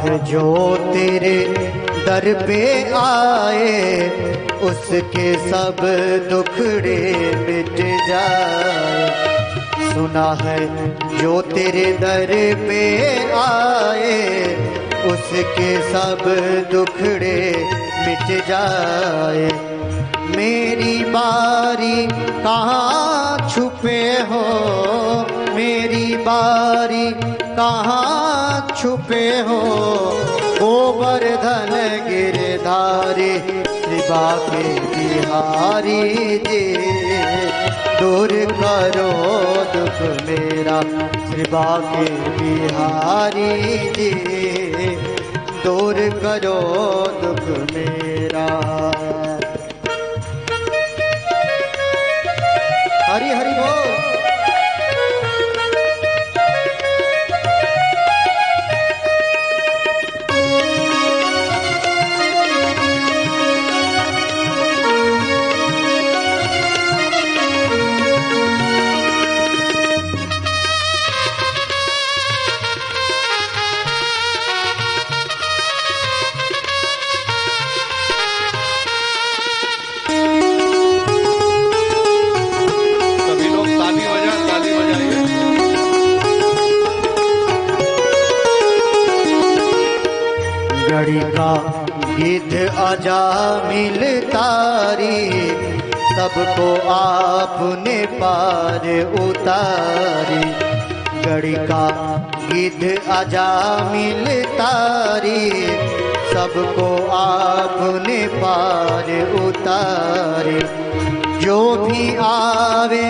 है जो तेरे दर पे आए, उसके सब दुखड़े मिट जाए। सुना है जो तेरे दर पे आए, उसके सब दुखड़े मिट जाए। मेरी बारी कहाँ छुपे हो, मेरी बारी कहाँ छुपे हो, गोवर्धन गिरधारी कृपा के बिहारी जी। दूर करो दुख मेरा कृपा के बिहारी जी, दूर करो दुख मेरा। हरि हरि बोल। घड़ी का गिद्ध आजा मिल तारी, सबको आपने पार उतारी। घड़ी का गिद्ध आजा मिल तारी, सबको आपने पार उतारी। जो भी आवे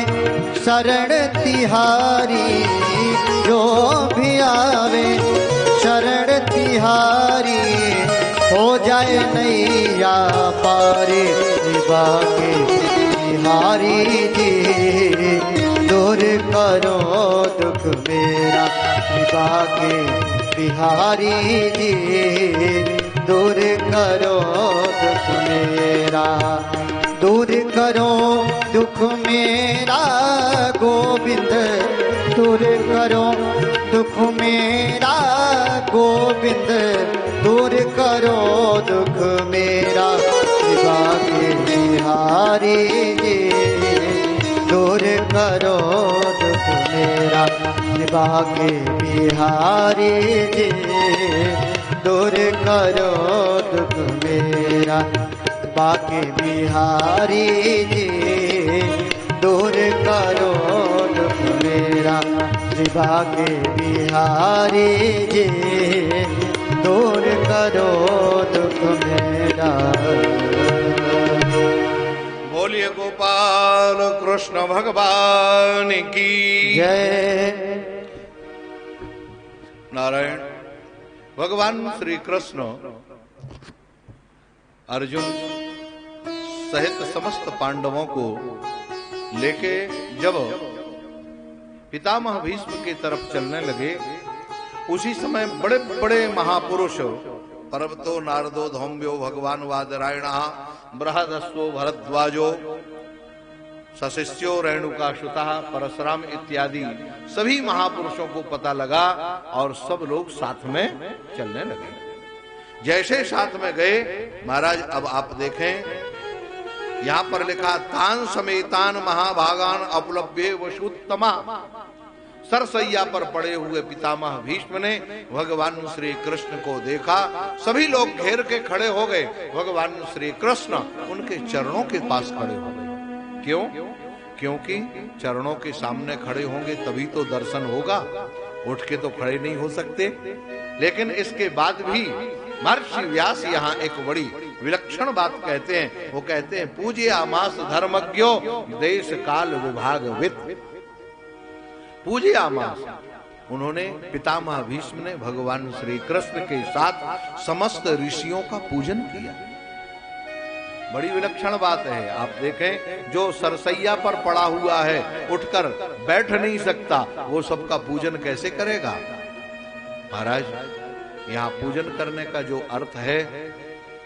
शरण तिहारी, जो भी आवे शरण तिहारी, हो जाए नैया पारे कृपा के बिहारी जी। दूर करो दुख मेरा कृपा के बिहारी जी, दूर करो दुख मेरा। दूर करो दुख मेरा गोविंद, दूर करो दुख मेरा गोविंद, दूर करो दुख मेरा कृपा के बिहारी जी। दूर करो दुख मेरा कृपा के बिहारी जी, दूर करो दुख मेरा कृपा के बिहारी जी। दूर करो दुख मेरा कृपा के बिहारी जी, दूर करो दुख मेरा। बोलिए गोपाल कृष्ण भगवान की जय। नारायण। भगवान श्री कृष्ण अर्जुन सहित समस्त पांडवों को लेके जब पितामह भीष्म की तरफ चलने लगे, उसी समय बड़े बड़े महापुरुष पर्वतो नारदो धौम्यो भगवान वादरायणः बृहदस्वो भरद्वाजो सशिष्यो रेणुकासुतः परशुराम इत्यादि सभी महापुरुषों को पता लगा और सब लोग साथ में चलने लगे। जैसे साथ में गए, महाराज अब आप देखें यहां पर लिखा तान समेतान महाभागान अपलब्धे वशुत्तमा। सरसैया पर पड़े हुए पितामह भीष्म ने भगवान श्री कृष्ण को देखा, सभी लोग घेर के खड़े हो गए। भगवान श्री कृष्ण उनके चरणों के पास खड़े हो गए। क्यों? क्योंकि चरणों के सामने खड़े होंगे तभी तो दर्शन होगा, उठ के तो खड़े नहीं हो सकते। लेकिन इसके बाद भी महर्षि व्यास यहाँ एक बड़ी विलक्षण बात कहते हैं। वो कहते हैं पूज्य आमास धर्मज्ञो देश काल विभागवित। पूज्य आमास, उन्होंने पितामह भीष्म ने भगवान श्री कृष्ण के साथ समस्त ऋषियों का पूजन किया। बड़ी विलक्षण बात है। आप देखें जो सरसैया पर पड़ा हुआ है, उठकर बैठ नहीं सकता, वो सबका पूजन कैसे करेगा? महाराज यहाँ पूजन करने का जो अर्थ है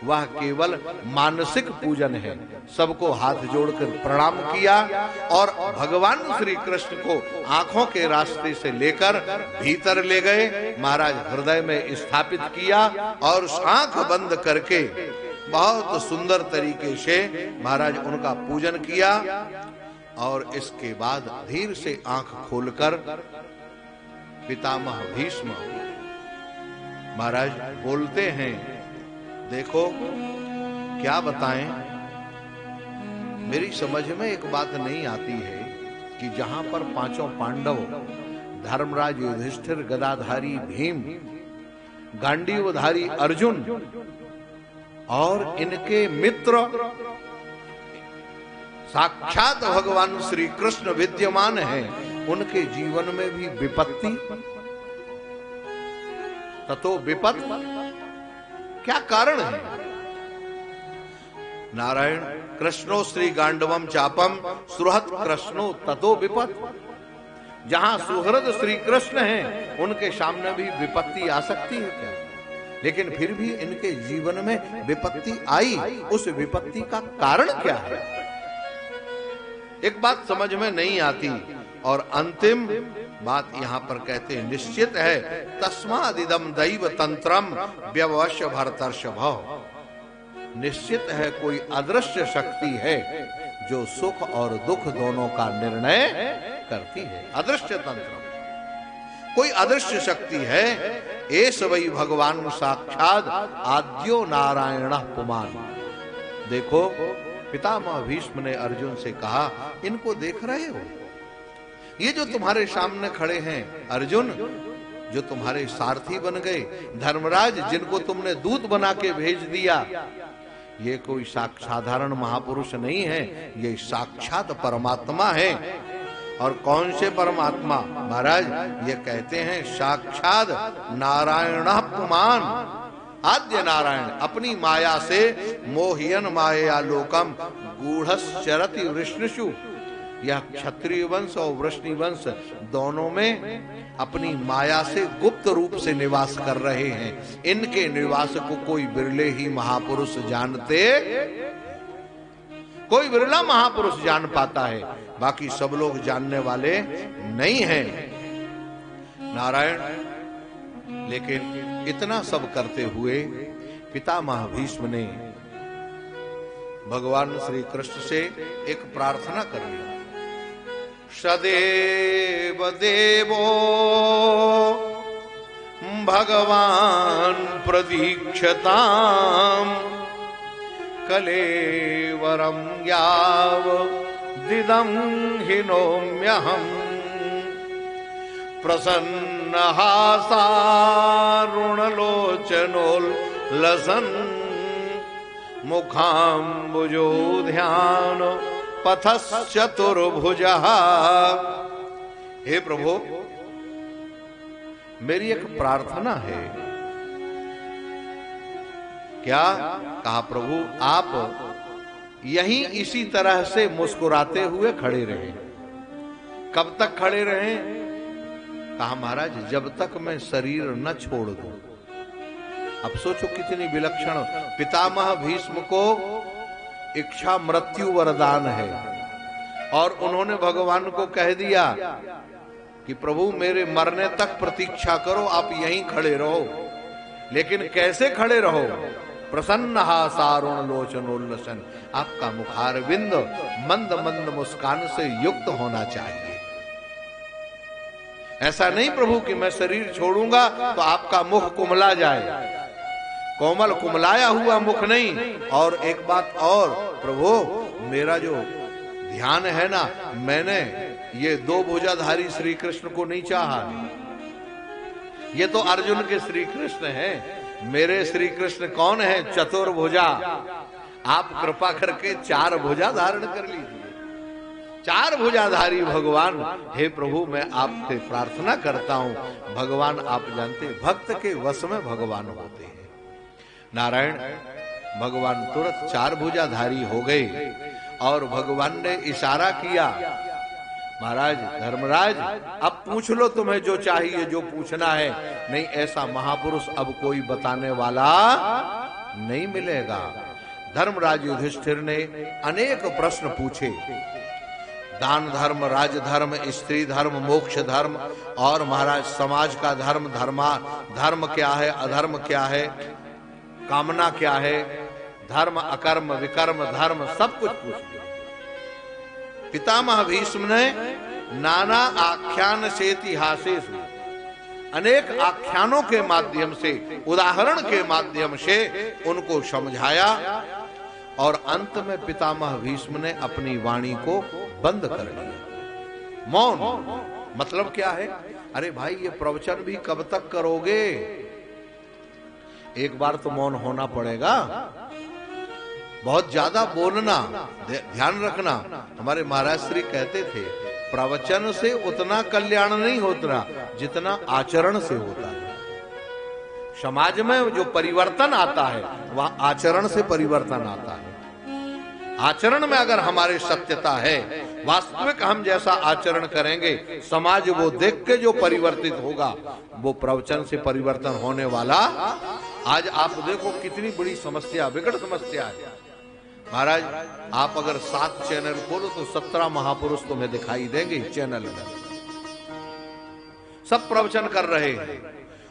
वह केवल मानसिक पूजन है। सबको हाथ जोड़कर प्रणाम किया और भगवान श्री कृष्ण को आंखों के रास्ते से लेकर भीतर ले गए, महाराज हृदय में स्थापित किया और आंख बंद करके बहुत सुंदर तरीके से महाराज उनका पूजन किया। और इसके बाद धीरे से आंख खोलकर पितामह भीष्म महाराज बोलते हैं, देखो क्या बताएं, मेरी समझ में एक बात नहीं आती है कि जहां पर पांचों पांडव धर्मराज युधिष्ठिर, गदाधारी भीम, गांडीवधारी अर्जुन और इनके मित्र साक्षात भगवान श्री कृष्ण विद्यमान हैं, उनके जीवन में भी विपत्ति, ततो विपत, क्या कारण है? नारायण कृष्णो श्री गांडवम चापम सुहृद कृष्णो ततो विपत। जहां सुहृद श्री कृष्ण हैं, उनके सामने भी विपत्ति आ सकती है क्या? लेकिन फिर भी इनके जीवन में विपत्ति आई, उस विपत्ति का कारण क्या है? एक बात समझ में नहीं आती। और अंतिम बात यहां पर कहते हैं, निश्चित है तस्मादिदम दैव तंत्रम व्यवश्य भरतर्षभ। निश्चित है कोई अदृश्य शक्ति है जो सुख और दुख दोनों का निर्णय करती है। अदृश्य तंत्र, कोई अदृश्य शक्ति है। एष वै भगवान साक्षात आद्यो नारायण पुमान। देखो पितामह भीष्म ने अर्जुन से कहा, इनको देख रहे हो? ये जो तुम्हारे सामने खड़े हैं अर्जुन, जो तुम्हारे सारथी बन गए, धर्मराज जिनको तुमने दूत बना के भेज दिया, ये कोई साधारण महापुरुष नहीं है, ये साक्षात परमात्मा है। और कौन से परमात्मा? महाराज ये कहते हैं साक्षात नारायण पुमान, आद्य नारायण अपनी माया से मोहियन माया लोकम गूढ़श्चरति वृष्णिषु। यह क्षत्रिय वंश और वृष्णि वंश दोनों में अपनी माया से गुप्त रूप से निवास कर रहे हैं। इनके निवास को कोई बिरले ही महापुरुष जानते, कोई बिरला महापुरुष जान पाता है, बाकी सब लोग जानने वाले नहीं हैं। नारायण, लेकिन इतना सब करते हुए पितामह भीष्म ने भगवान श्री कृष्ण से एक प्रार्थना कर ली। सदेव देवो भगवान प्रतीक्षताम कलेवरम याव दिदं हिनोम्यहम् प्रसन्न हासारुणलोचनोल्लसन् मुखाम्बुजो ध्यान पथश्चतुर्भुजः। हे प्रभु, मेरी एक प्रार्थना है। क्या? कहा प्रभु आप यहीं इसी तरह से मुस्कुराते हुए खड़े रहे। कब तक खड़े रहे? कहा महाराज जब तक मैं शरीर न छोड़ दूं। अब सोचो कितनी विलक्षण, पितामह भीष्म को इच्छा मृत्यु वरदान है और उन्होंने भगवान को कह दिया कि प्रभु मेरे मरने तक प्रतीक्षा करो, आप यहीं खड़े रहो। लेकिन कैसे खड़े रहो? प्रसन्न हासारुण लोचनोल्लसन, आपका मुखारविंद मंद मंद मुस्कान से युक्त होना चाहिए। ऐसा नहीं प्रभु कि मैं शरीर छोड़ूंगा तो आपका मुख कुमला जाए, कोमल कुमलाया हुआ मुख नहीं। और एक बात और प्रभु, मेरा जो ध्यान है ना, मैंने ये दो भुजाधारी श्री कृष्ण को नहीं चाहा। ये तो अर्जुन के श्री कृष्ण हैं। मेरे श्री कृष्ण कौन है? चतुर्भुजा। आप कृपा करके चार भुजा धारण कर लीजिए। चार भुजाधारी भगवान, हे प्रभु मैं आपसे प्रार्थना करता हूं। भगवान आप जानते, भक्त के वश में भगवान होते हैं। नारायण, भगवान तुरंत चार भुजाधारी हो गए और भगवान ने इशारा किया, महाराज धर्मराज अब पूछ लो तुम्हें जो चाहिए, जो पूछना है। नहीं ऐसा महापुरुष अब कोई बताने वाला नहीं मिलेगा। धर्मराज युधिष्ठिर ने अनेक प्रश्न पूछे, दान धर्म, राज धर्म, स्त्री धर्म, मोक्ष धर्म और महाराज समाज का धर्म, धर्म क्या है, अधर्म क्या है, कामना क्या है, धर्म अकर्म विकर्म धर्म, सब कुछ पूछ लिया। पितामह भीष्म ने नाना आख्यान से इतिहासेषु, अनेक आख्यानों के माध्यम से, उदाहरण के माध्यम से उनको समझाया और अंत में पितामह भीष्म ने अपनी वाणी को बंद कर दिया। मौन मतलब क्या है? अरे भाई ये प्रवचन भी कब तक करोगे? एक बार तो मौन होना पड़ेगा। बहुत ज्यादा बोलना, ध्यान रखना, हमारे महाराज श्री कहते थे प्रवचन से उतना कल्याण नहीं होता जितना आचरण से होता है। समाज में जो परिवर्तन आता है वह आचरण से परिवर्तन आता है। आचरण में अगर हमारे सत्यता है, वास्तविक हम जैसा आचरण करेंगे, समाज वो देख के जो परिवर्तित होगा वो प्रवचन से परिवर्तन होने वाला। आज आप देखो कितनी बड़ी समस्या, विकट समस्या है महाराज। आप अगर 7 चैनल खोलो तो 17 महापुरुष तुम्हें दिखाई देंगे चैनल में, सब प्रवचन कर रहे हैं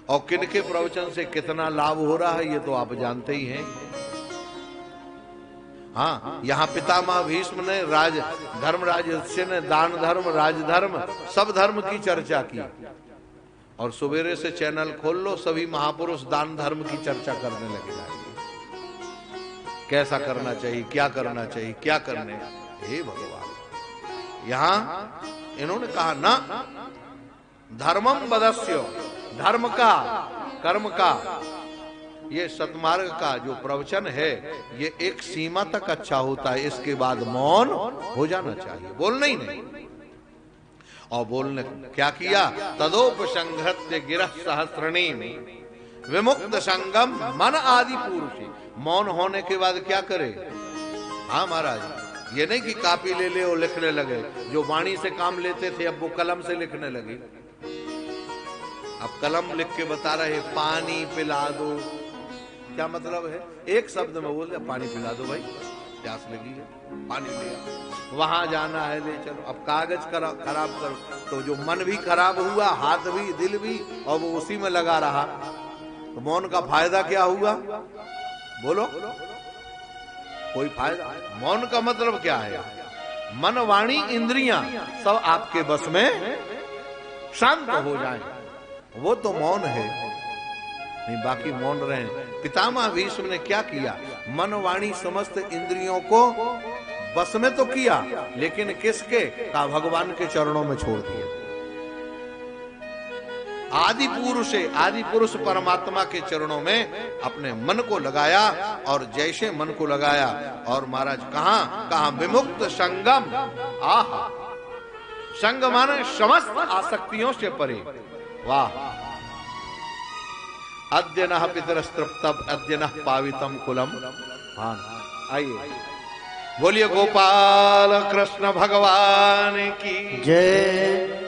और किनके प्रवचन से कितना लाभ हो रहा है ये तो आप जानते ही हैं। हाँ, यहाँ पितामह भीष्म ने धर्मराज युधिष्ठिर ने दान धर्म, राजधर्म, सब धर्म की चर्चा की और सवेरे से चैनल खोल लो सभी महापुरुष दान धर्म की चर्चा करने लगे जाएंगे। कैसा करना चाहिए, क्या करना चाहिए, क्या करने। हे भगवान, यहाँ इन्होंने कहा ना धर्मम वदस्यो, धर्म का, कर्म का, ये सतमार्ग का जो प्रवचन है ये एक सीमा तक अच्छा होता है, इसके बाद मौन हो जाना चाहिए, बोलना ही नहीं। और बोलने क्या किया? तदोपसंहृत्य गिरह सहस्रणी विमुक्त संगम मन आदि पुरुषी। मौन होने के बाद क्या करे? हाँ महाराज, ये नहीं कि कापी ले ले और लिखने लगे। जो वाणी से काम लेते थे अब वो कलम से लिखने लगे। अब कलम लिख के बता रहे पानी पिला दो, क्या मतलब है? एक शब्द में बोल दे पानी पिला दो भाई, प्यास लगी है, पानी ले। वहां जाना है, ले चलो। अब कागज खराब करो तो जो मन भी खराब हुआ, हाथ भी, दिल भी, और वो उसी में लगा रहा, तो मौन का फायदा क्या हुआ? बोलो, कोई फायदा? मौन का मतलब क्या है? मन, वाणी, इंद्रियां सब आपके बस में शांत हो जाएं, वो तो मौन है। नहीं बाकी मौन रहे। पितामह भीष्म ने क्या किया? मन, वाणी, समस्त इंद्रियों को बस में तो किया, लेकिन किसके? का भगवान के चरणों में छोड़ दिया। आदि पुरुष परमात्मा के चरणों में अपने मन को लगाया, और जैसे मन को लगाया और महाराज कहा विमुक्त संगम। आहा, संग माने समस्त आसक्तियों से परे। वाह! अद्य नः पितरस्तृप्तम् अद्य नः पावितम कुलम। हाँ, आइए बोलिए गोपाल कृष्ण भगवान की जय।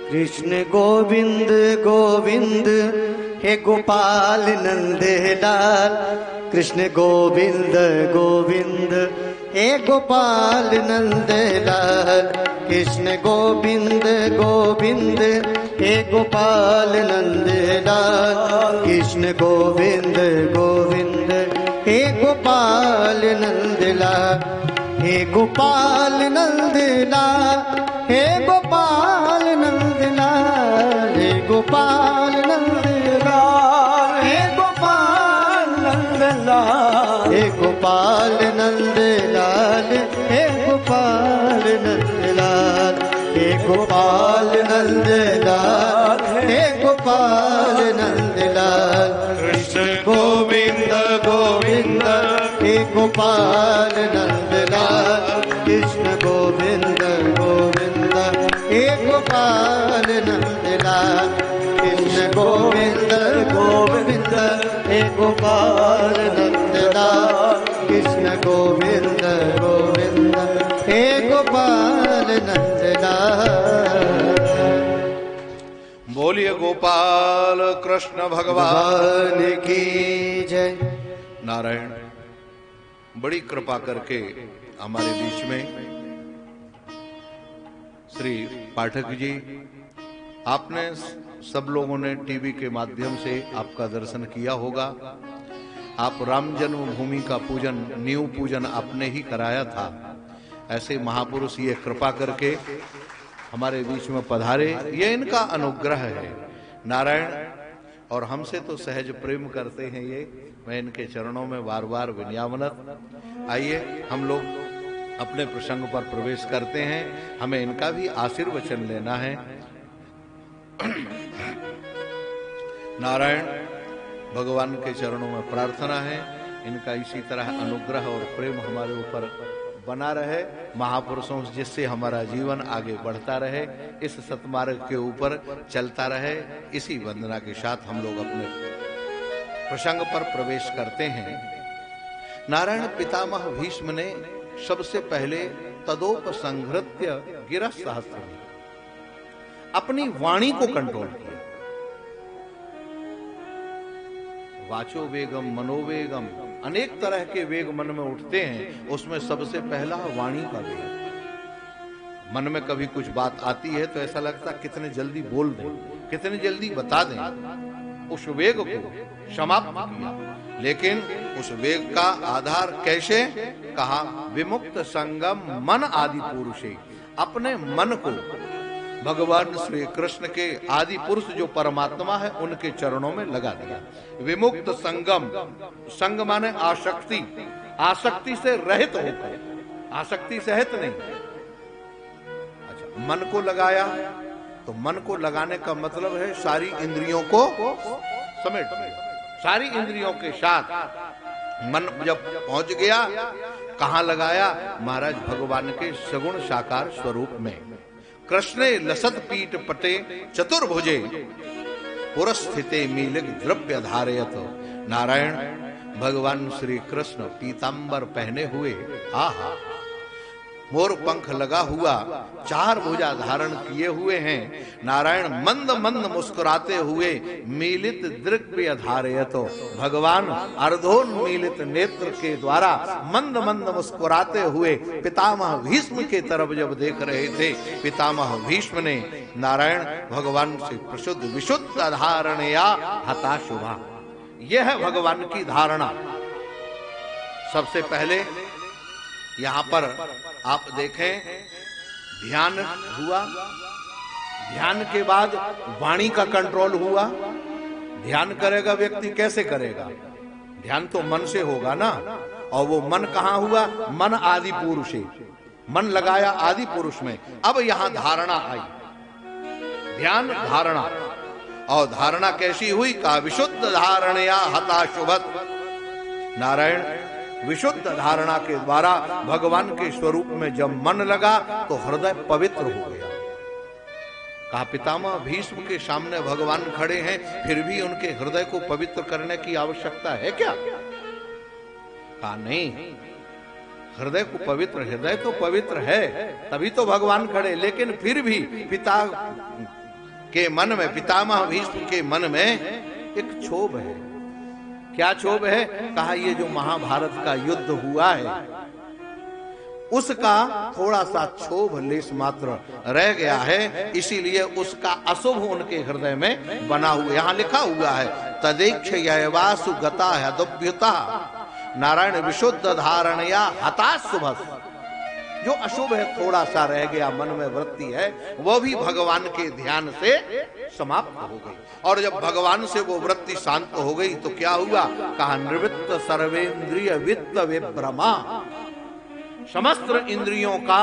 कृष्ण गोविंद गोविंद हे गोपाल नंद लाल। कृष्ण गोविंद गोविंद हे गोपाल नंद लाल। कृष्ण गोविंद गोविंद हे गोपाल नंद लाल। कृष्ण गोविंद गोविंद हे गोपाल नंद लाल। हे गोपाल नंद लाल, हे गोपाल नंद लाल, हे गोपाल नंद लाल, हे गोपाल नंद लाल, हे गोपाल नंद लाल, हे गोपाल नंद लाल, हे गोपाल नंद लाल, हे गोपाल नंद लाल। कृष्ण गोविंद गोविंद हे गोपाल नंद लाल। कृष्ण गोविंद गोविंद हे गोपाल नंद लाल। कृष्ण गोविंद गोविंद हे गोपाल नंद लाल। कृष्ण गोविंद गोविंद गोपाल कृष्ण भगवान की जय। नारायण, बड़ी कृपा करके हमारे बीच में श्री पाठक जी, आपने सब लोगों ने टीवी के माध्यम से आपका दर्शन किया होगा। आप राम जन्मभूमि का पूजन, नींव पूजन आपने ही कराया था। ऐसे महापुरुष ये कृपा करके हमारे बीच में पधारे, ये इनका अनुग्रह है नारायण। और हमसे तो सहज प्रेम करते हैं ये, मैं इनके चरणों में बार बार विनयावनत। आइए हम लोग अपने प्रसंग पर प्रवेश करते हैं, हमें इनका भी आशीर्वचन लेना है। नारायण, भगवान के चरणों में प्रार्थना है इनका इसी तरह अनुग्रह और प्रेम हमारे ऊपर बना रहे, महापुरुषों जिससे हमारा जीवन आगे बढ़ता रहे, इस सतमार्ग के ऊपर चलता रहे। इसी वंदना के साथ हम लोग अपने प्रसंग पर प्रवेश करते हैं। नारायण, पितामह भीष्म ने सबसे पहले तदोपसंहृत्य गिरः सहस्त्र में अपनी वाणी को कंट्रोल किया। वाचो वेगम मनोवेगम, अनेक तरह के वेग मन में उठते हैं, उसमें सबसे पहला वाणी का वेग। मन में कभी कुछ बात आती है तो ऐसा लगता कितने जल्दी बोल दें, कितने जल्दी बता दें। उस वेग को समाप्त किया, लेकिन उस वेग का आधार कैसे कहा? विमुक्त संगम मन आदि पुरुषे, अपने मन को भगवान श्री कृष्ण के आदि पुरुष जो परमात्मा है उनके चरणों में लगा दिया। विमुक्त संगम, संग माने आसक्ति, आसक्ति से रहित होकर, आसक्ति सहित नहीं। अच्छा, मन को लगाया तो मन को लगाने का मतलब है सारी इंद्रियों को समेट, सारी इंद्रियों के साथ मन जब पहुंच गया, कहां लगाया? महाराज भगवान के सगुण साकार स्वरूप में। कृष्णे लसत पीठ पटे चतुर्भुजे पुरस्थिते मीलिक द्रव्य धारयत। नारायण, भगवान श्री कृष्ण पीतांबर पहने हुए, आहा, मोर पंख लगा हुआ, चार भुजा धारण किए हुए हैं। नारायण, मंद मंद मुस्कुराते हुए मीलित दृग्व्य धारयत। भगवान अर्धोन्मीलित नेत्र के द्वारा मंद मंद मुस्कुराते हुए पितामह भीष्म के तरफ जब देख रहे थे, पितामह भीष्म ने नारायण भगवान से प्रशुद्ध विशुद्ध धारणया हता शुभा। यह है भगवान की धारणा। सबसे पहले यहां पर आप देखें, ध्यान हुआ, ध्यान के बाद वाणी का कंट्रोल हुआ। ध्यान करेगा व्यक्ति, कैसे करेगा? ध्यान तो मन से होगा ना, और वो मन कहां हुआ? मन आदि पुरुष, मन लगाया आदि पुरुष में। अब यहां धारणा आई, ध्यान धारणा, और धारणा कैसी हुई? का विशुद्ध धारणया हता शुभत। नारायण, विशुद्ध धारणा के द्वारा भगवान के स्वरूप में जब मन लगा तो हृदय पवित्र हो गया। कहा पितामह भीष्म के सामने भगवान खड़े हैं, फिर भी उनके हृदय को पवित्र करने की आवश्यकता है क्या? कहा नहीं, हृदय को पवित्र, हृदय तो पवित्र है, तभी तो भगवान खड़े। लेकिन फिर भी पिता के मन में, पितामह भीष्म के मन में एक क्षोभ है। क्या क्षोभ है? कहा ये जो महाभारत का युद्ध हुआ है उसका थोड़ा सा क्षोभ लेस मात्र रह गया है, इसीलिए उसका अशुभ उनके हृदय में बना हुआ। यहां लिखा हुआ है तदेक्षयवासु गता है दुभ्युता नारायण विशुद्ध धारणया हता शुभस। जो अशुभ है थोड़ा सा रह गया, मन में वृत्ति है, वो भी भगवान के ध्यान से समाप्त हो गई। और जब भगवान से वो वृत्ति शांत हो गई तो क्या हुआ? कहा निवृत्त सर्वेंद्रिय वित्त विभ्रमा, समस्त इंद्रियों का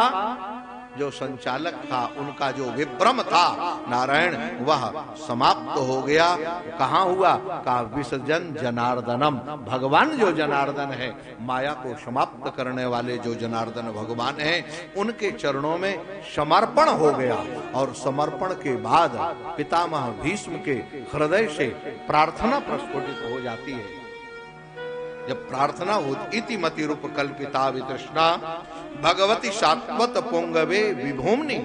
जो संचालक था, उनका जो विभ्रम था नारायण, वह समाप्त हो गया। कहां हुआ? का विसर्जन जनार्दनम, भगवान जो जनार्दन है, माया को समाप्त करने वाले जो जनार्दन भगवान हैं, उनके चरणों में समर्पण हो गया। और समर्पण के बाद पितामह भीष्म के हृदय से प्रार्थना प्रस्फुटित हो जाती है। जब प्रार्थना होती, इति मति रूप कल्पिता वितृष्णा भगवती सात्वत पुंगवे विभूमनि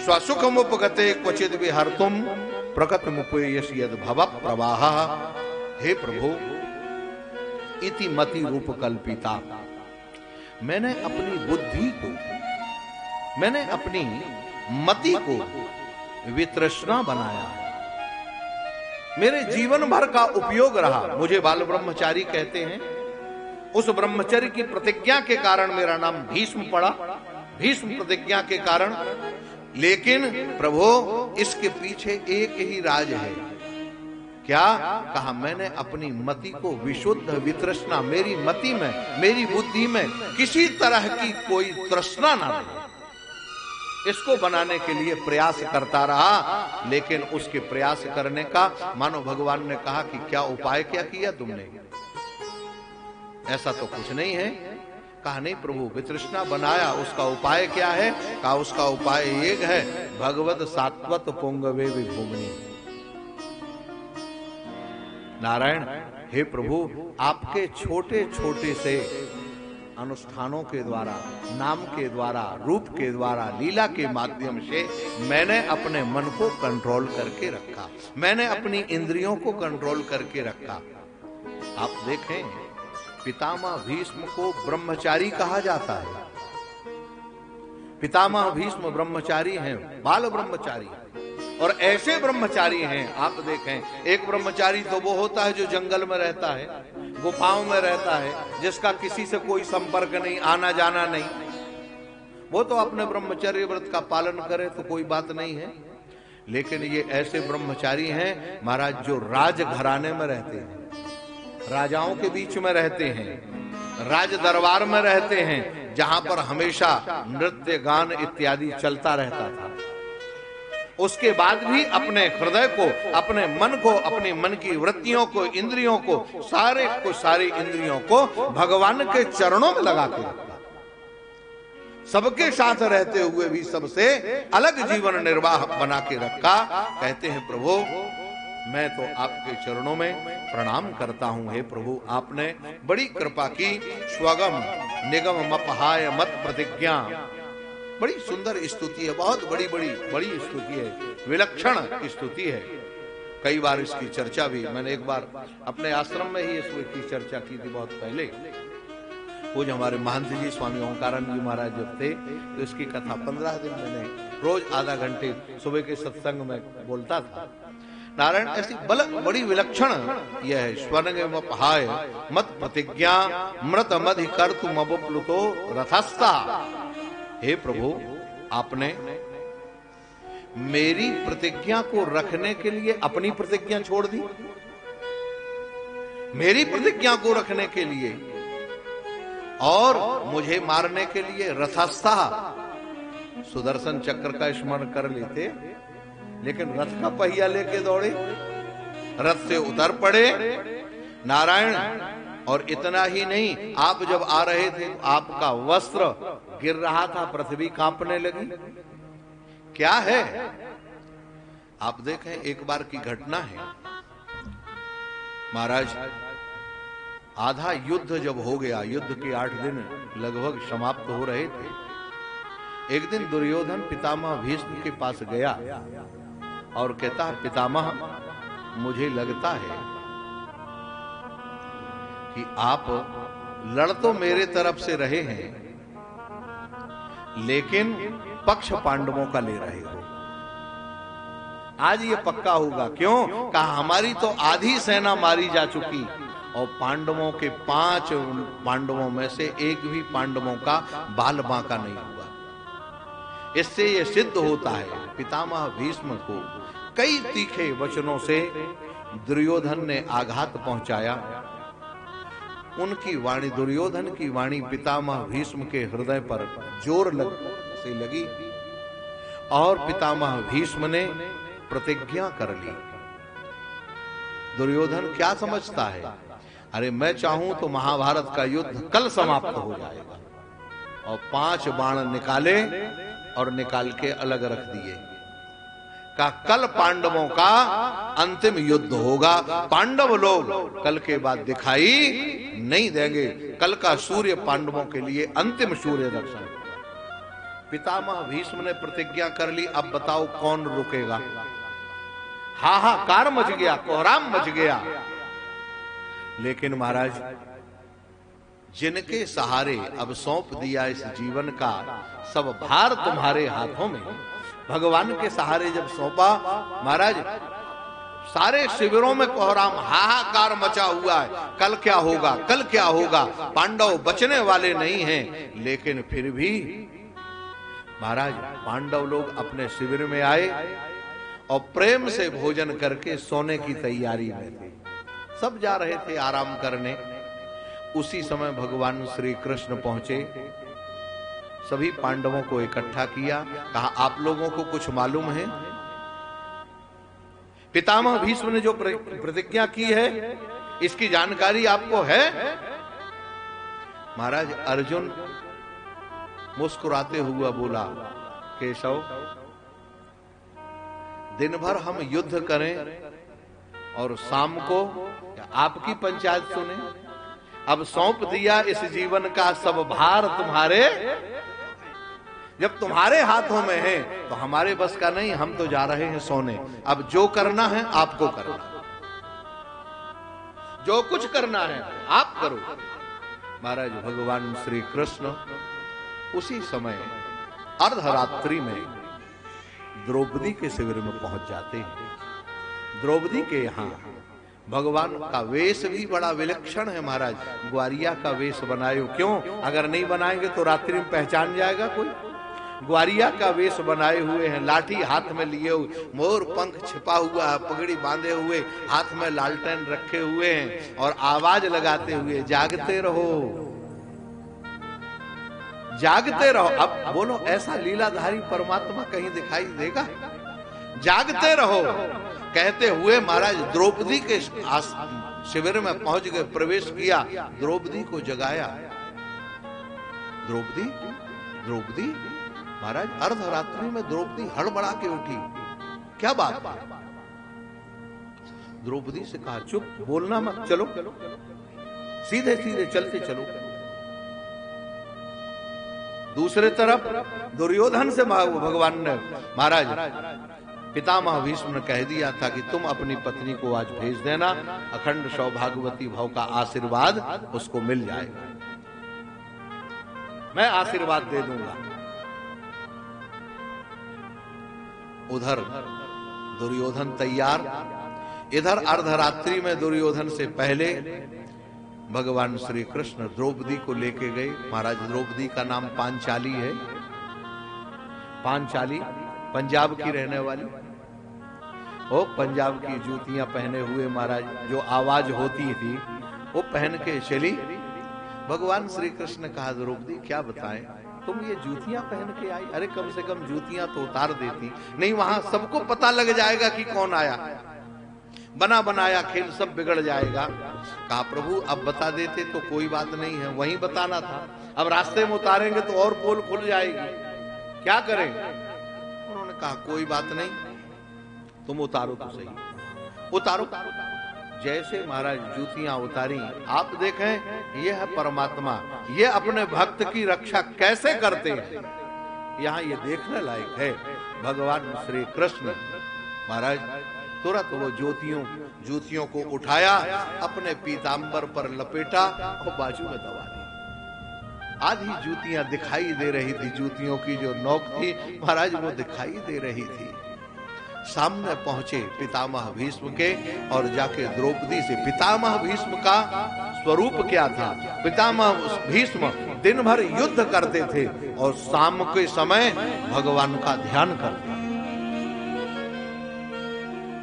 स्वसुखमुपगते क्वचिद विहर्तुम प्रकट मुपेयस यद भव प्रवाह। हे प्रभु, इति मति रूप कल्पिता, मैंने अपनी बुद्धि को, मैंने अपनी मति को वितृष्णा बनाया, मेरे जीवन भर का उपयोग रहा। मुझे बाल ब्रह्मचारी कहते हैं। उस ब्रह्मचर्य की प्रतिज्ञा के कारण मेरा नाम भीष्म पड़ा, भीष्म प्रतिज्ञा के कारण। लेकिन प्रभु, इसके पीछे एक ही राज है। क्या कहा? मैंने अपनी मति को विशुद्ध वितृष्णा, मेरी मति में, मेरी बुद्धि में किसी तरह की कोई तृष्णा ना रहे, इसको बनाने के लिए प्रयास करता रहा। लेकिन उसके प्रयास करने का मानो भगवान ने कहा कि क्या उपाय क्या किया तुमने? ऐसा तो कुछ नहीं है। कहा नहीं प्रभु, वितृष्णा बनाया, उसका उपाय क्या है? कहा उसका उपाय एक है, भगवत सात्वत पुंगवे विभूमि। नारायण, हे प्रभु, आपके छोटे छोटे से अनुष्ठानों के द्वारा, नाम के द्वारा, रूप के द्वारा, लीला के माध्यम से मैंने अपने मन को कंट्रोल करके रखा, मैंने अपनी इंद्रियों को कंट्रोल करके रखा। आप देखें, पितामह भीष्म को ब्रह्मचारी कहा जाता है। पितामह भीष्म ब्रह्मचारी हैं, बाल ब्रह्मचारी, और ऐसे ब्रह्मचारी हैं। आप देखें, एक ब्रह्मचारी तो वो होता है जो जंगल में रहता है, गुफाओं में रहता है, जिसका किसी से कोई संपर्क नहीं, आना जाना नहीं, वो तो अपने ब्रह्मचर्य व्रत का पालन करे तो कोई बात नहीं है। लेकिन ये ऐसे ब्रह्मचारी हैं महाराज जो राज घराने में रहते हैं, राजाओं के बीच में रहते हैं, राज दरबार में रहते हैं, जहां पर हमेशा नृत्य गान इत्यादि चलता रहता था। उसके बाद भी अपने हृदय को, अपने मन को, अपने मन की वृत्तियों को, इंद्रियों को, सारी इंद्रियों को भगवान के चरणों में लगा के रखा। सबके साथ रहते हुए भी सबसे अलग जीवन निर्वाह बना के रखा। कहते हैं प्रभु, मैं तो आपके चरणों में प्रणाम करता हूं। हे प्रभु, आपने बड़ी कृपा की। स्वगम निगम मपहाय मत प्रतिज्ञा, बड़ी सुंदर स्तुति है, बहुत बड़ी स्तुति है, विलक्षण स्तुति है। कई बार इसकी चर्चा भी, मैंने एक बार अपने आश्रम में ही इसकी चर्चा की थी बहुत पहले। वो जो हमारे महंत जी स्वामी ओंकारानंद जी महाराज जब थे, तो इसकी कथा 15 दिन मैंने रोज आधा घंटे सुबह के सत्संग में बोलता था। नारायण, ऐसी बड़ी विलक्षण यह है। स्वर्ण पहाय मत प्रतिज्ञा मृत मधि कर तुम अबप्लुतो रथस्ता। हे प्रभु, आपने मेरी प्रतिज्ञा को रखने के लिए अपनी प्रतिज्ञा छोड़ दी, मेरी प्रतिज्ञा को रखने के लिए, और मुझे मारने के लिए रथस्था, सुदर्शन चक्र का स्मरण कर लेते, लेकिन रथ का पहिया लेके दौड़े, रथ से उतर पड़े। नारायण, और इतना ही नहीं, आप जब आ रहे थे तो आपका वस्त्र गिर रहा था, पृथ्वी कांपने लगी। क्या है? आप देखें, एक बार की घटना है महाराज। आधा युद्ध जब हो गया, युद्ध के 8 दिन लगभग समाप्त हो रहे थे, एक दिन दुर्योधन पितामह भीष्म के पास गया और कहता है, पितामह, मुझे लगता है कि आप लड़ तो मेरे तरफ से रहे हैं, लेकिन पक्ष पांडवों का ले रहे हो। आज ये पक्का होगा। क्यों? कहा, हमारी तो आधी सेना मारी जा चुकी, और पांडवों के 5 पांडवों में से एक भी पांडवों का बाल बांका नहीं हुआ। इससे यह सिद्ध होता है, पितामह भीष्म को कई तीखे वचनों से दुर्योधन ने आघात पहुंचाया। उनकी वाणी, दुर्योधन की वाणी पितामह भीष्म के हृदय पर जोर से लगी, और पितामह भीष्म ने प्रतिज्ञा कर ली। दुर्योधन क्या समझता है? अरे, मैं चाहूं तो महाभारत का युद्ध कल समाप्त हो जाएगा, और 5 बाण निकाले और निकाल के अलग रख दिए। का कल पांडवों का अंतिम युद्ध होगा, पांडव लोग कल के बाद दिखाई नहीं देंगे, कल का सूर्य पांडवों के लिए अंतिम सूर्य दर्शन। पितामह भीष्म ने प्रतिज्ञा कर ली, अब बताओ कौन रुकेगा? हाहाकार मच गया, कोहराम मच गया। लेकिन महाराज जिनके सहारे अब सौंप दिया इस जीवन का सब भार तुम्हारे हाथों में, भगवान के सहारे जब सौंपा महाराज, सारे शिविरों में कोहराम हाहाकार मचा हुआ है, कल क्या होगा, कल क्या होगा, पांडव बचने वाले नहीं हैं। लेकिन फिर भी महाराज पांडव लोग अपने शिविर में आए और प्रेम से भोजन करके सोने की तैयारी में थे। सब जा रहे थे आराम करने। उसी समय भगवान श्री कृष्ण पहुंचे, सभी पांडवों को इकट्ठा किया, कहा आप लोगों को कुछ मालूम है? पितामह भीष्म ने जो प्रतिज्ञा की है इसकी जानकारी आपको है? महाराज अर्जुन मुस्कुराते हुआ बोला, केशव दिन भर हम युद्ध करें और शाम को आपकी पंचायत सुने? अब सौंप दिया इस जीवन का सब भार तुम्हारे, जब तुम्हारे हाथों में है तो हमारे बस का नहीं, हम तो जा रहे हैं सोने। अब जो करना है आपको करना, जो कुछ करना है आप करो। महाराज भगवान श्री कृष्ण उसी समय अर्धरात्रि में द्रौपदी के शिविर में पहुंच जाते हैं। द्रौपदी के यहां भगवान का वेश भी बड़ा विलक्षण है महाराज। ग्वारिया का वेश बनायो, क्यों? अगर नहीं बनाएंगे तो रात्रि में पहचान जाएगा कोई। ग्वारिया का वेश बनाए हुए हैं, लाठी हाथ में लिए हुए, मोर पंख छिपा हुआ है, पगड़ी बांधे हुए, हाथ में लालटेन रखे हुए हैं और आवाज लगाते हुए, जागते रहो, जागते रहो। अब बोलो ऐसा लीलाधारी परमात्मा कहीं दिखाई देगा? जागते रहो कहते हुए महाराज द्रौपदी के शिविर में पहुंच गए, प्रवेश किया, द्रौपदी को जगाया। द्रौपदी द्रौपदी महाराज अर्धरात्रि में द्रौपदी हड़बड़ा के उठी, क्या बात है? द्रौपदी से कहा चुप, बोलना मत, चलो सीधे सीधे चलते चलो। दूसरे तरफ दुर्योधन से भगवान ने महाराज पितामह भीष्म ने कह दिया था कि तुम अपनी पत्नी को आज भेज देना, अखंड सौभाग्यवती भव का आशीर्वाद उसको मिल जाएगा, मैं आशीर्वाद दे दूंगा। उधर दुर्योधन तैयार, इधर अर्धरात्रि में दुर्योधन से पहले भगवान श्री कृष्ण द्रौपदी को लेके गए। महाराज द्रौपदी का नाम पांचाली है। पांचाली पंजाब की रहने वाली, वो पंजाब की जूतियां पहने हुए महाराज, जो आवाज होती थी वो पहन के चली। भगवान श्री कृष्ण ने कहा द्रौपदी क्या बताएं, तुम ये जूतियां पहन के आई? अरे कम से कम जूतियां तो उतार देती, नहीं वहां सबको पता लग जाएगा कि कौन आया, बना बनाया खेल सब बिगड़ जाएगा। कहा प्रभु अब बता देते तो कोई बात नहीं है, वहीं बताना था, अब रास्ते में उतारेंगे तो और पोल खुल जाएगी, क्या करें? उन्होंने कहा कोई बात नहीं, तुम उतारो तो सही, उतारो। जैसे महाराज जूतियां उतारी, आप देखें यह है परमात्मा, ये अपने भक्त की रक्षा कैसे करते हैं, यहाँ ये देखने लायक है। भगवान श्री कृष्ण महाराज तुरंत वो जूतियों को उठाया, अपने पीतांबर पर लपेटा और बाजू में दबा दी। आधी जूतियां दिखाई दे रही थी, जूतियों की जो नोक थी महाराज वो दिखाई दे रही थी। सामने पहुंचे पितामह भीष्म के और जाके द्रौपदी से, पितामह भीष्म का स्वरूप क्या था? पितामह भीष्म दिन भर युद्ध करते थे और शाम के समय भगवान का ध्यान करते,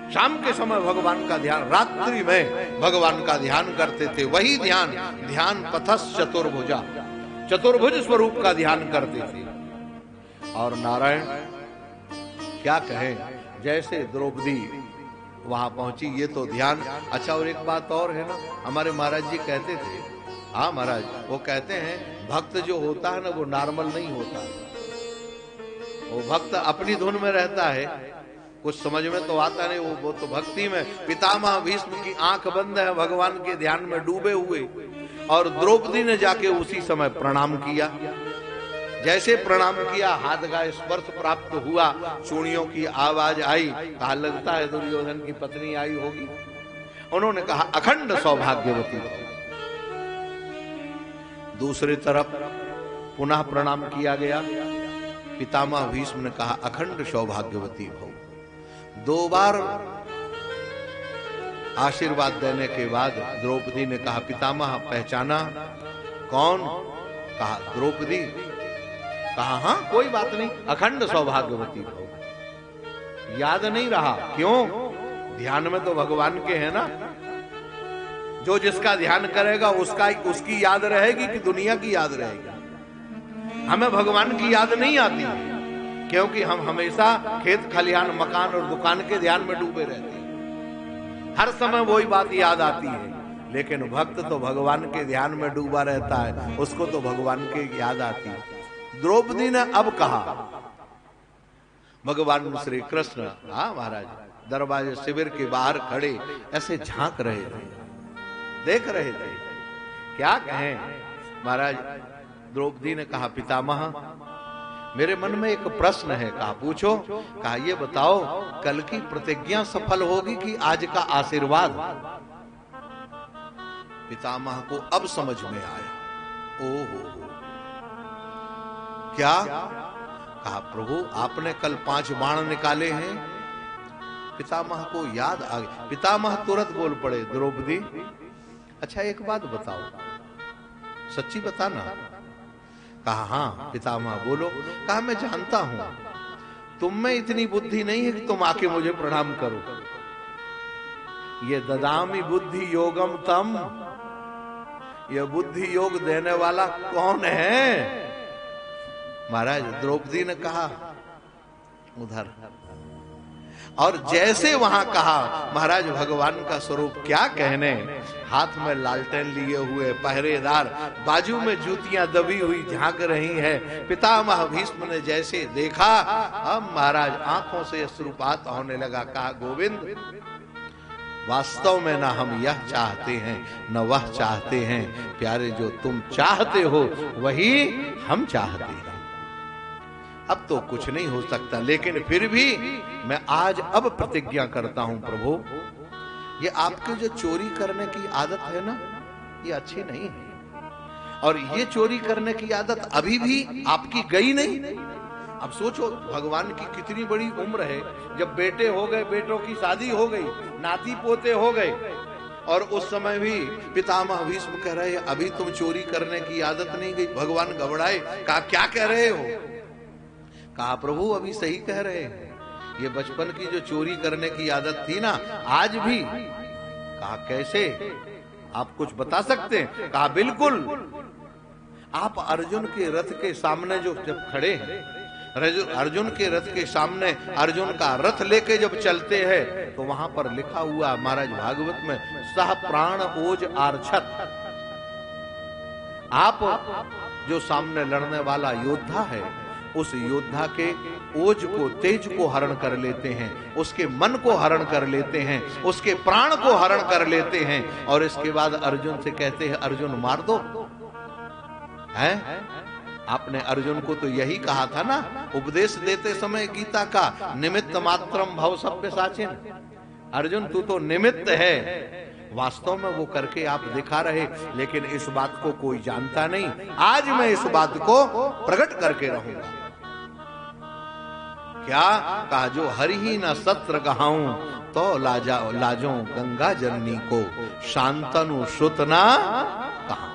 शाम के समय भगवान का ध्यान, रात्रि में भगवान का ध्यान करते थे। वही ध्यान पथस चतुर्भुजा, चतुर्भुज स्वरूप का ध्यान करते थे। और नारायण क्या कहें, जैसे द्रौपदी वहां पहुंची ये तो ध्यान। अच्छा और एक बात और है ना, हमारे महाराज जी कहते थे, हाँ महाराज वो कहते हैं भक्त जो होता है ना वो नॉर्मल नहीं होता, वो भक्त अपनी धुन में रहता है, कुछ समझ में तो आता नहीं, वो तो भक्ति में। पितामह भीष्म की आंख बंद है, भगवान के ध्यान में डूबे हुए, और द्रौपदी ने जाके उसी समय प्रणाम किया। जैसे प्रणाम किया, हाथ का स्पर्श प्राप्त हुआ, चूड़ियों की आवाज आई, कहा लगता है दुर्योधन की पत्नी आई होगी। उन्होंने कहा अखंड सौभाग्यवती भव। दूसरी तरफ पुनः प्रणाम किया गया, पितामह भीष्म ने कहा अखंड सौभाग्यवती भव। 2 बार आशीर्वाद देने के बाद द्रौपदी ने कहा पितामह पहचाना कौन? कहा द्रौपदी। कहा हाँ कोई बात नहीं, अखंड सौभाग्यवती भव। याद नहीं रहा, क्यों? ध्यान में तो भगवान के है ना, जो जिसका ध्यान करेगा उसकी याद रहेगी कि दुनिया की याद रहेगी। हमें भगवान की याद नहीं आती, क्योंकि हम हमेशा खेत खलिहान मकान और दुकान के ध्यान में डूबे रहते हैं। हर समय वही बात याद आती है, लेकिन भक्त तो भगवान के ध्यान में डूबा रहता है, उसको तो भगवान के याद आती है। द्रौपदी ने अब कहा, भगवान श्री कृष्ण हाँ महाराज दरवाजे शिविर के बाहर खड़े ऐसे झांक रहे थे, देख रहे थे, क्या कहें महाराज। द्रौपदी ने कहा पितामह मेरे मन में एक प्रश्न है। कहा पूछो। कहा ये बताओ कल की प्रतिज्ञा सफल होगी कि आज का आशीर्वाद? पितामह को अब समझ में आया, ओहो क्या? कहा प्रभु आपने कल 5 बाण निकाले हैं। पितामह को याद आ गया। पितामह तुरंत बोल पड़े द्रौपदी अच्छा एक बात बताओ, सच्ची बताना। कहा हाँ पितामह बोलो। कहा मैं जानता हूं तुम में इतनी बुद्धि नहीं है कि तुम आके मुझे प्रणाम करो। ये ददामी बुद्धि योगम तम, ये बुद्धि योग देने वाला कौन है? महाराज द्रौपदी ने कहा उधर, और जैसे वहां कहा महाराज भगवान का स्वरूप क्या कहने, हाथ में लालटेन लिए हुए पहरेदार, बाजू में जूतियां दबी हुई झांक रही है। पितामह भीष्म ने जैसे देखा, अब महाराज आंखों से अश्रुपात होने लगा। कहा गोविंद वास्तव में ना हम यह चाहते हैं न वह चाहते हैं, प्यारे जो तुम चाहते हो वही हम चाहते हैं। अब तो कुछ नहीं हो सकता, लेकिन फिर भी मैं आज अब प्रतिज्ञा करता हूं प्रभु, ये आपकी जो चोरी करने की आदत है ना, ये अच्छी नहीं है। और ये चोरी करने की आदत अभी भी आपकी गई नहीं। अब सोचो भगवान की कितनी बड़ी उम्र है, जब बेटे हो गए, बेटों की शादी हो गई, नाती पोते हो गए, और उस समय भी पितामह भीष्म कह रहे अभी तुम चोरी करने की आदत नहीं गई। भगवान घबराए, कहा क्या कह रहे हो? कहा प्रभु अभी सही कह रहे हैं, ये बचपन की जो चोरी करने की आदत थी ना आज भी। कहा कैसे, आप कुछ बता सकते हैं? कहा बिल्कुल, आप अर्जुन के रथ के सामने जो जब खड़े हैं, अर्जुन के रथ के सामने अर्जुन का रथ लेके जब चलते हैं, तो वहां पर लिखा हुआ महाराज भागवत में सह प्राण ओज आर्छत, आप जो सामने लड़ने वाला योद्धा है उस योद्धा के ओज को, तेज को हरण कर लेते हैं, उसके मन को हरण कर लेते हैं, उसके प्राण को हरण कर लेते हैं, और इसके बाद अर्जुन से कहते हैं अर्जुन मार दो। हैं? आपने अर्जुन को तो यही कहा था ना उपदेश देते समय गीता का, निमित्त मात्रम भव सभ्य साचिन। अर्जुन तू तो निमित्त है, वास्तव में वो करके आप दिखा रहे, लेकिन इस बात को कोई जानता नहीं। आज मैं इस बात को प्रकट करके रहूंगा। क्या? कहा जो हरि ही न सत्र कहाऊं तो लाजो गंगा जननी को, शांतनु श्रुत ना कहा।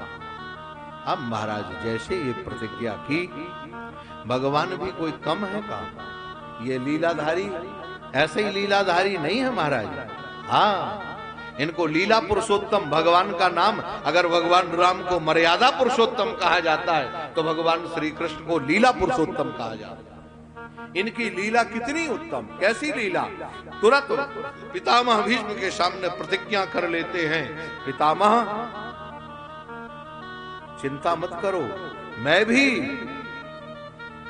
अब महाराज जैसे ये प्रतिज्ञा की, भगवान भी कोई कम है का? ये लीलाधारी ऐसे ही लीलाधारी नहीं है महाराज। हाँ, इनको लीला पुरुषोत्तम, भगवान का नाम अगर भगवान राम को मर्यादा पुरुषोत्तम कहा जाता है, तो भगवान श्री कृष्ण को लीला पुरुषोत्तम कहा जाता है। इनकी लीला कितनी उत्तम, कैसी लीला। तुरंत पितामह भीष्म के सामने प्रतिज्ञा कर लेते हैं, पितामह चिंता मत करो,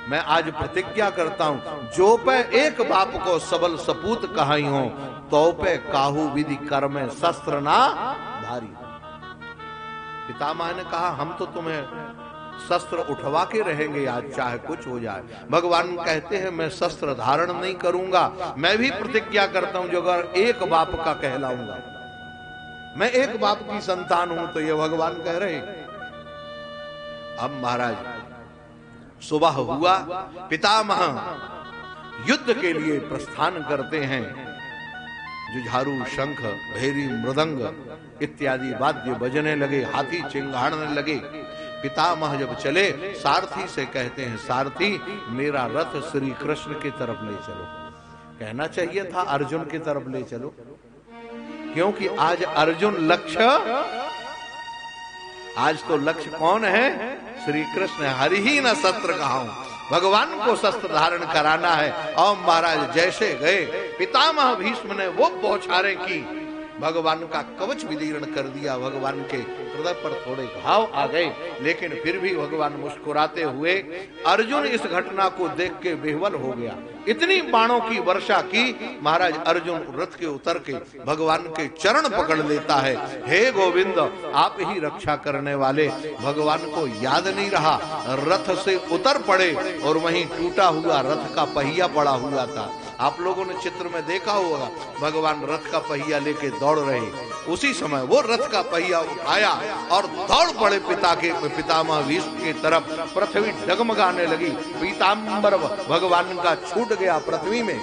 मैं आज प्रतिज्ञा करता हूं, जो पे एक बाप को सबल सपूत कहाई हो, तो पे काहू विधि कर्म शस्त्र ना धारी। पितामह ने कहा हम तो तुम्हें शस्त्र उठवा के रहेंगे आज, चाहे कुछ हो जाए। भगवान कहते हैं मैं शस्त्र धारण नहीं करूंगा, मैं भी प्रतिज्ञा करता हूं जो अगर एक बाप का कहलाऊंगा, मैं एक बाप की संतान हूं, तो ये भगवान कह रहे। अब महाराज सुबह हुआ, पितामह युद्ध के लिए प्रस्थान करते हैं। जुझारू, शंख, भेरी, मृदंग इत्यादि वाद्य बजने लगे, हाथी चिंगाड़ने लगे। पितामह जब चले, सारथी से कहते हैं सारथी मेरा रथ श्री कृष्ण की तरफ ले चलो। कहना चाहिए था अर्जुन की तरफ ले चलो, क्योंकि आज अर्जुन लक्ष्य, आज तो लक्ष्य कौन है? श्री कृष्ण। हरि ही न शस्त्र कहाऊं, भगवान को शस्त्र धारण कराना है। और महाराज जैसे गए, पितामह भीष्म ने वो बौछारें की, भगवान का कवच विदीर्ण कर दिया। भगवान के हृदय पर थोड़े घाव आ गए, लेकिन फिर भी भगवान मुस्कुराते हुए, अर्जुन इस घटना को देख के बेहवल हो गया। इतनी बाणों की वर्षा की, महाराज अर्जुन रथ के उतर के भगवान के चरण पकड़ लेता है। हे गोविंद, आप ही रक्षा करने वाले। भगवान को याद नहीं रहा, रथ से उतर पड़े और वहीं टूटा हुआ रथ का पहिया पड़ा हुआ था। आप लोगों ने चित्र में देखा होगा, भगवान रथ का पहिया लेके दौड़ रहे, उसी समय वो रथ का पहिया उठाया और दौड़ पड़े पितामह भीष्म की तरफ। पृथ्वी डगमगाने लगी, पीताम्बर भगवान का छूट गया पृथ्वी में,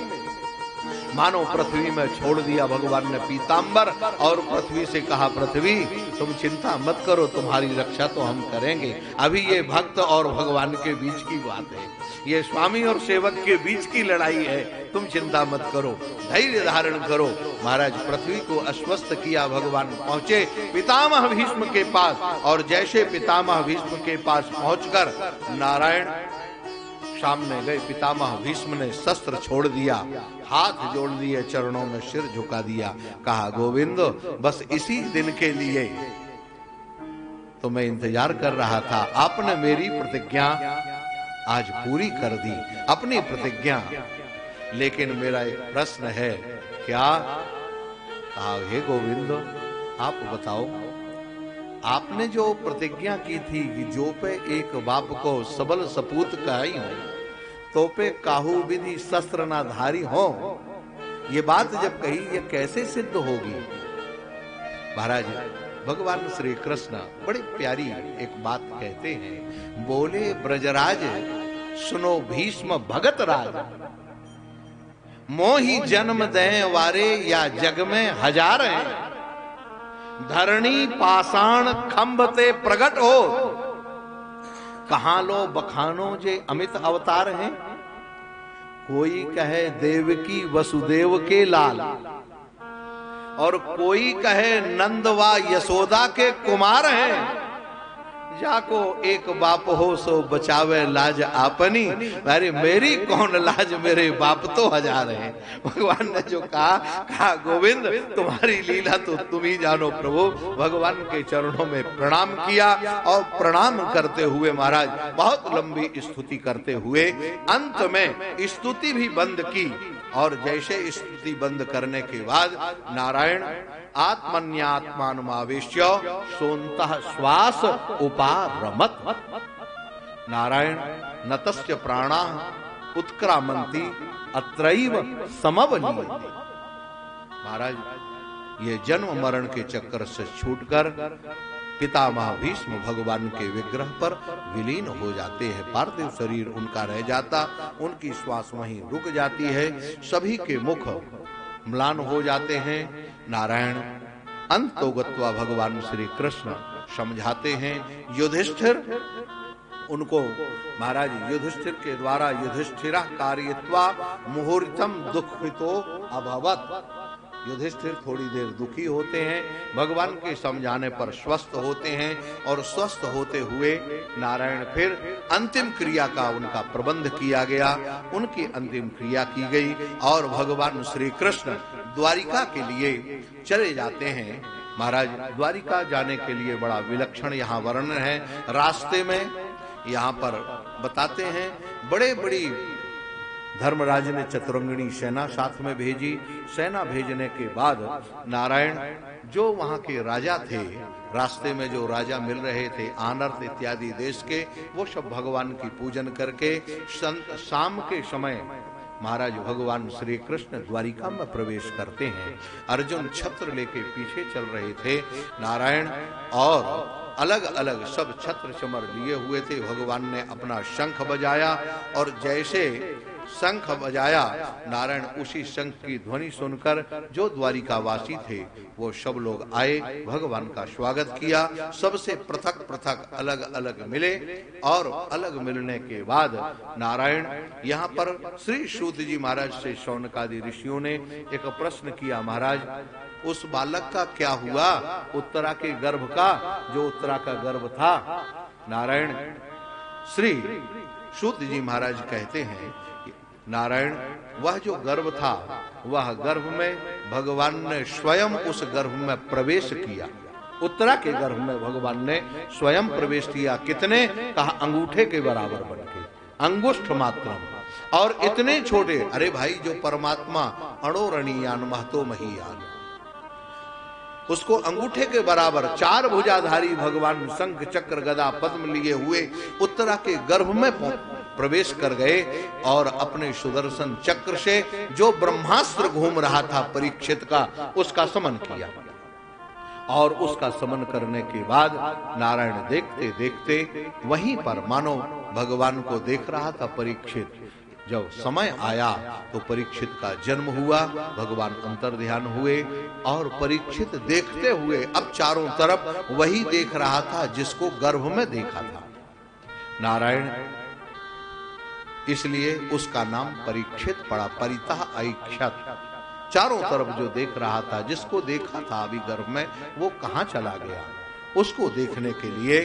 मानो पृथ्वी में छोड़ दिया भगवान ने पीताम्बर। और पृथ्वी से कहा, पृथ्वी तुम चिंता मत करो, तुम्हारी रक्षा तो हम करेंगे। अभी ये भक्त और भगवान के बीच की बात है, ये स्वामी और सेवक के बीच की लड़ाई है, तुम चिंता मत करो, धैर्य धारण करो। महाराज पृथ्वी को आश्वस्त किया। भगवान पहुंचे पितामह भीष्म के पास, और जैसे पितामह भीष्म के पास पहुंचकर नारायण सामने गए, पितामह भीष्म ने शस्त्र छोड़ दिया, हाथ जोड़ दिए, चरणों में सिर झुका दिया, कहा गोविंद बस इसी दिन के लिए तो मैं इंतजार कर रहा था। आपने मेरी प्रतिज्ञा आज पूरी कर दी, अपनी प्रतिज्ञा। लेकिन मेरा एक प्रश्न है, क्या? कहा हे गोविंद आप बताओ, आपने जो प्रतिज्ञा की थी कि जो पे एक बाप को सबल सपूत कहाई हो, तो पे काहू विधि शस्त्र ना धारी हो, ये बात जब कही, ये कैसे सिद्ध होगी? महाराज भगवान श्री कृष्ण बड़ी प्यारी एक बात कहते हैं, बोले ब्रजराज सुनो भीष्म भगत राज, मोही जन्म दे वारे या जग में हजार हैं, धरणी पाषाण खंभते प्रगट हो, कहां लो बखानो जे अमित अवतार हैं। कोई कहे देवकी वसुदेव के लाल, और कोई कहे नंद व यशोदा के कुमार हैं। जाको एक बाप हो सो बचावे लाज आपनी, अरे मेरी कौन लाज, मेरे बाप तो हजार हैं। भगवान ने जो कहा गोविंद तुम्हारी लीला तो तुम ही जानो प्रभु। भगवान के चरणों में प्रणाम किया, और प्रणाम करते हुए महाराज बहुत लंबी स्तुति करते हुए अंत में स्तुति भी बंद की। और जैसे स्तुति बंद करने के बाद नारायण आत्मन्यात्मानुमावेश्य सोन्तः श्वास उपारमत, नारायण नतस्य प्राणाः उत्क्रामन्ति अत्रैव समवलीयन्ते। महाराज ये जन्म मरण के चक्कर से छूटकर पितामह भीष्म भगवान के विग्रह पर विलीन हो जाते हैं। पार्थिव शरीर उनका रह जाता, उनकी श्वास वहीं रुक जाती है, सभी के मुख म्लान हो जाते हैं। नारायण अंतोगत्वा भगवान श्री कृष्ण समझाते हैं युधिष्ठिर, उनको महाराज युधिष्ठिर के द्वारा युधिष्ठिरा कार्यत्वा मुहूर्तम दुखितो अभवत। युधिष्ठिर थोड़ी देर दुखी होते हैं, भगवान के समझाने पर स्वस्थ होते हैं, और स्वस्थ होते हुए नारायण फिर अंतिम क्रिया का उनका प्रबंध किया गया, उनकी अंतिम क्रिया की गई, और भगवान श्री कृष्ण द्वारिका के लिए चले जाते हैं। महाराज द्वारिका जाने के लिए बड़ा विलक्षण यहाँ वर्णन है। रास्ते में यहाँ पर बताते हैं बड़े बड़ी धर्मराज ने चतुरंगिणी सेना साथ में भेजी। सेना भेजने के बाद नारायण जो वहां के राजा थे, रास्ते में जो राजा मिल रहे थे आनर्त इत्यादि देश के, वो सब भगवान की पूजन करके शाम के समय महाराज भगवान श्री कृष्ण द्वारिका में प्रवेश करते हैं। अर्जुन छत्र लेके पीछे चल रहे थे, नारायण और अलग अलग सब छत्र चमर लिए हुए थे। भगवान ने अपना शंख बजाया और जैसे शंख बजाया, नारायण उसी शंख की ध्वनि सुनकर जो द्वारिकावासी थे वो सब लोग आए, भगवान का स्वागत किया। सबसे पृथक पृथक अलग अलग मिले और अलग मिलने के बाद नारायण यहाँ पर श्री सूत जी महाराज से शौनकादि ऋषियों ने एक प्रश्न किया, महाराज उस बालक का क्या हुआ, उत्तरा के गर्भ का, जो उत्तरा का गर्भ था। नारायण श्री सूत जी महाराज कहते हैं, नारायण वह जो गर्भ था, वह गर्भ में भगवान ने स्वयं उस गर्भ में प्रवेश किया। उत्तरा के गर्भ में भगवान ने स्वयं प्रवेश किया। कितने? कहा अंगूठे के बराबर बनके, अंगुष्ठ मात्रम। और इतने छोटे, अरे भाई जो परमात्मा अणोरणीयान महतो महीयान, उसको अंगूठे के बराबर 4 भुजाधारी भगवान शंख चक्र गदा पद्म लिए हुए उत्तरा के गर्भ में प्रवेश कर गए और अपने सुदर्शन चक्र से जो ब्रह्मास्त्र घूम रहा था परीक्षित का, उसका समन किया। और उसका समन करने के बाद नारायण देखते देखते वहीं पर मानो भगवान को देख रहा था परीक्षित। जब समय आया तो परीक्षित का जन्म हुआ, भगवान अंतर्ध्यान हुए और परीक्षित देखते हुए अब चारों तरफ वही देख रहा था जिसको गर्भ में देखा था, नारायण। इसलिए उसका नाम परीक्षित पड़ा, परितः ऐक्षत। चारों तरफ जो देख रहा था, जिसको देखा था अभी गर्भ में, वो कहां चला गया, उसको देखने के लिए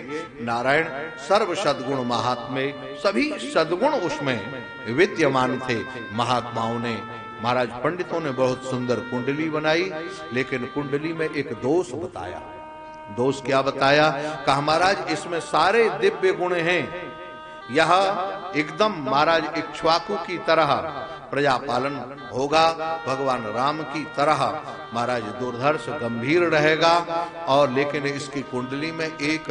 नारायण सर्व सद्गुण महात्मे, सभी सद्गुण उसमें विद्यमान थे। महात्माओं ने, महाराज पंडितों ने बहुत सुंदर कुंडली बनाई, लेकिन कुंडली में एक दोष बताया। दोष क्या बताया? कहा महाराज इसमें सारे दिव्य गुण हैं, यह एकदम महाराज इक्ष्वाकु की तरह प्रजा पालन होगा, भगवान राम की तरह महाराज दुर्धर्ष गंभीर रहेगा। और लेकिन इसकी कुंडली में एक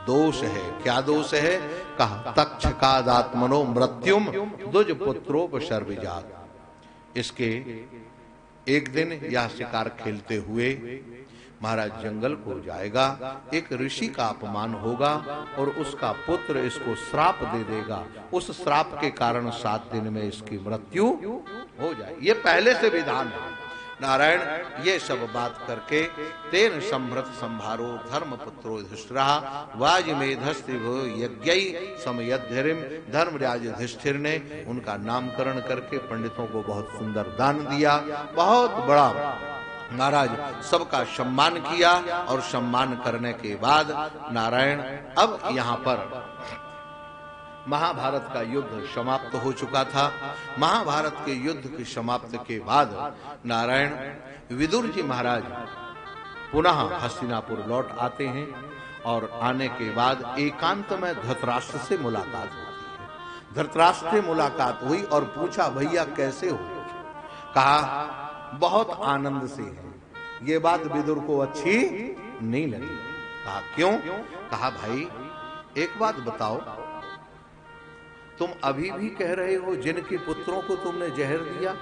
दोष है। क्या दोष है? कहा तक्षकादात्मनो मृत्युम दुज पुत्रोपसर्वजात। इसके एक दिन यह शिकार खेलते हुए महाराज जंगल को जाएगा, एक ऋषि का अपमान होगा और उसका पुत्र इसको श्राप दे देगा। उस श्राप के कारण 7 दिन में इसकी मृत्यु हो जाए। ये पहले से विधान है। नारायण ये सब बात करके तेन संभृत संभारो धर्मपुत्रो युधिष्ठिरः वाजमेधस्त्रिभो यज्ञै समयद्धरिम। धर्मराज युधिष्ठिर ने उनका नामकरण करके पंडितों को बहुत सुंदर दान दिया, बहुत बड़ा महाराज सबका सम्मान किया। और सम्मान करने के बाद नारायण अब यहाँ पर महाभारत का युद्ध समाप्त हो चुका था। महाभारत के युद्ध की समाप्ति के बाद नारायण विदुर जी महाराज पुनः हस्तिनापुर लौट आते हैं और आने के बाद एकांत में धृतराष्ट्र से मुलाकात होती है। धृतराष्ट्र से मुलाकात हुई और पूछा भैया कैसे हो? कहा बहुत आनंद से है। ये बात विदुर को अच्छी नहीं लगी। कहा क्यों? कहा भाई एक बात बताओ, तुम अभी भी कह रहे हो जिनके पुत्रों को तुमने जहर दिया,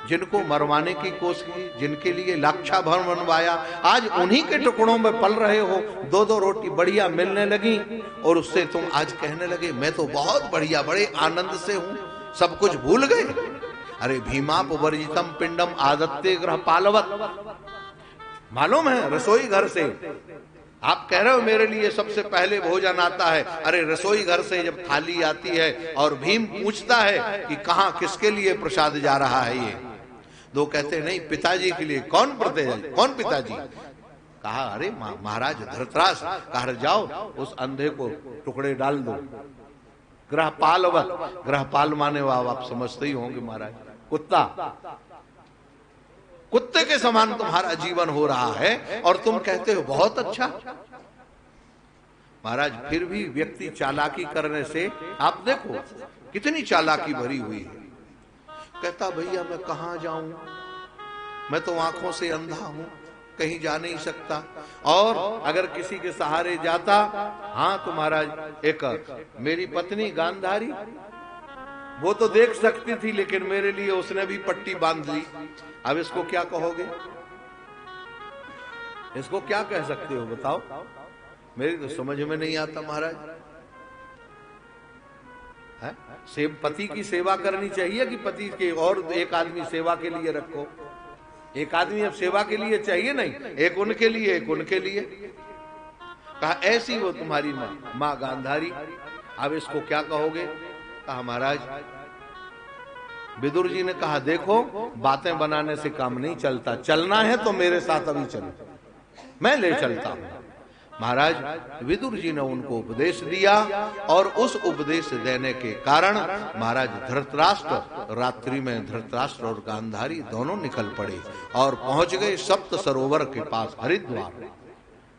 जिनको मरवाने की कोशिश की, जिनके लिए लाक्षा भर बनवाया, आज उन्हीं के टुकड़ों में पल रहे हो। 2-2 रोटी बढ़िया मिलने लगी और उससे तुम आज कहने लगे मैं तो बहुत बढ़िया, बड़े आनंद से हूं, सब कुछ भूल गए। अरे भीमापवर्जितम पिंडम आदत्ते ग्रह पालवत। मालूम है रसोई घर से आप कह रहे हो मेरे लिए सबसे पहले भोजन आता है। अरे रसोई घर से जब थाली आती है और भीम पूछता है कि कहां किसके लिए प्रसाद जा रहा है, ये दो कहते नहीं पिताजी के लिए। कौन पिताजी? कहा अरे महाराज धृतराष्ट्र। कहा जाओ उस अंधे को टुकड़े डाल दो। ग्रहपालवत, ग्रहपाल माने आप समझते ही होंगे महाराज, कुत्ता। कुत्ते के समान तुम्हारा जीवन हो रहा है और तुम कहते हो बहुत अच्छा। महाराज फिर भी व्यक्ति चालाकी करने से आप देखो कितनी चालाकी भरी हुई है। कहता भैया मैं कहां जाऊं, मैं तो आंखों से अंधा हूं, कहीं जा नहीं सकता, और अगर किसी के सहारे जाता, हाँ तो महाराज एक मेरी पत्नी गांधारी, वो तो देख सकती थी लेकिन मेरे लिए उसने भी पट्टी बांध ली। अब इसको क्या कहोगे, इसको क्या कह सकते हो बताओ? मेरी तो समझ में नहीं आता महाराज। पति की सेवा करनी चाहिए कि पति के और एक आदमी सेवा के लिए रखो? एक आदमी अब सेवा के लिए चाहिए नहीं, एक उनके लिए एक उनके लिए। कहा ऐसी वो तुम्हारी माँ गांधारी, अब इसको क्या कहोगे? कहा महाराज, विदुर जी ने कहा देखो बातें बनाने से काम नहीं चलता, चलना है तो मेरे साथ अभी चलो, मैं ले चलता हूं। महाराज विदुर जी ने उनको उपदेश दिया और उस उपदेश देने के कारण महाराज धृतराष्ट्र रात्रि में धृतराष्ट्र और गांधारी दोनों निकल पड़े और पहुंच गए सप्त सरोवर के पास हरिद्वार,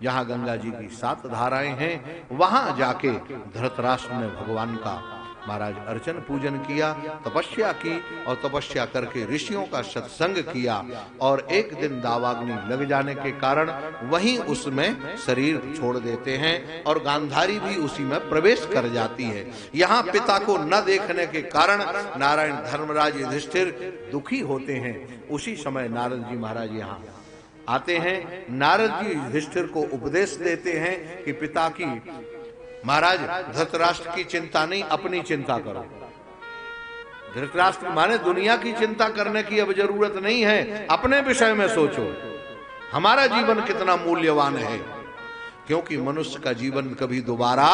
जहां गंगा जी की 7 धाराएं हैं। वहां जाके धृतराष्ट्र ने भगवान का महाराज अर्चन पूजन किया, तपस्या की और तपस्या करके ऋषियों का सत्संग किया। और एक दिन दावाग्नि लग जाने के कारण वहीं उसमें शरीर छोड़ देते हैं और गांधारी भी उसी में प्रवेश कर जाती है। यहाँ पिता को न देखने के कारण नारायण धर्मराज युधिष्ठिर दुखी होते हैं। उसी समय नारद जी महाराज यहाँ आते हैं। नारद जी युधिष्ठिर को उपदेश देते हैं कि पिता की, महाराज धृतराष्ट्र की चिंता नहीं, अपनी चिंता करो। धृतराष्ट्र माने दुनिया की चिंता करने की अब जरूरत नहीं है, अपने विषय में सोचो हमारा जीवन कितना मूल्यवान है। क्योंकि मनुष्य का जीवन कभी दोबारा,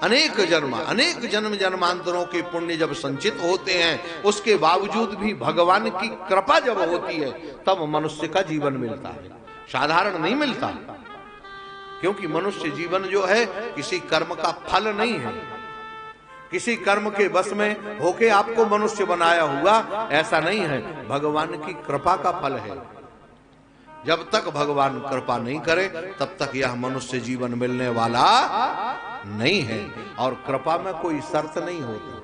अनेक जन्म जन्मांतरों के पुण्य जब संचित होते हैं, उसके बावजूद भी भगवान की कृपा जब होती है तब मनुष्य का जीवन मिलता है, साधारण नहीं मिलता। क्योंकि मनुष्य जीवन जो है किसी कर्म का फल नहीं है, किसी कर्म के बस में होके आपको मनुष्य बनाया हुआ ऐसा नहीं है, भगवान की कृपा का फल है। जब तक भगवान कृपा नहीं करे तब तक यह मनुष्य जीवन मिलने वाला नहीं है। और कृपा में कोई शर्त नहीं होती,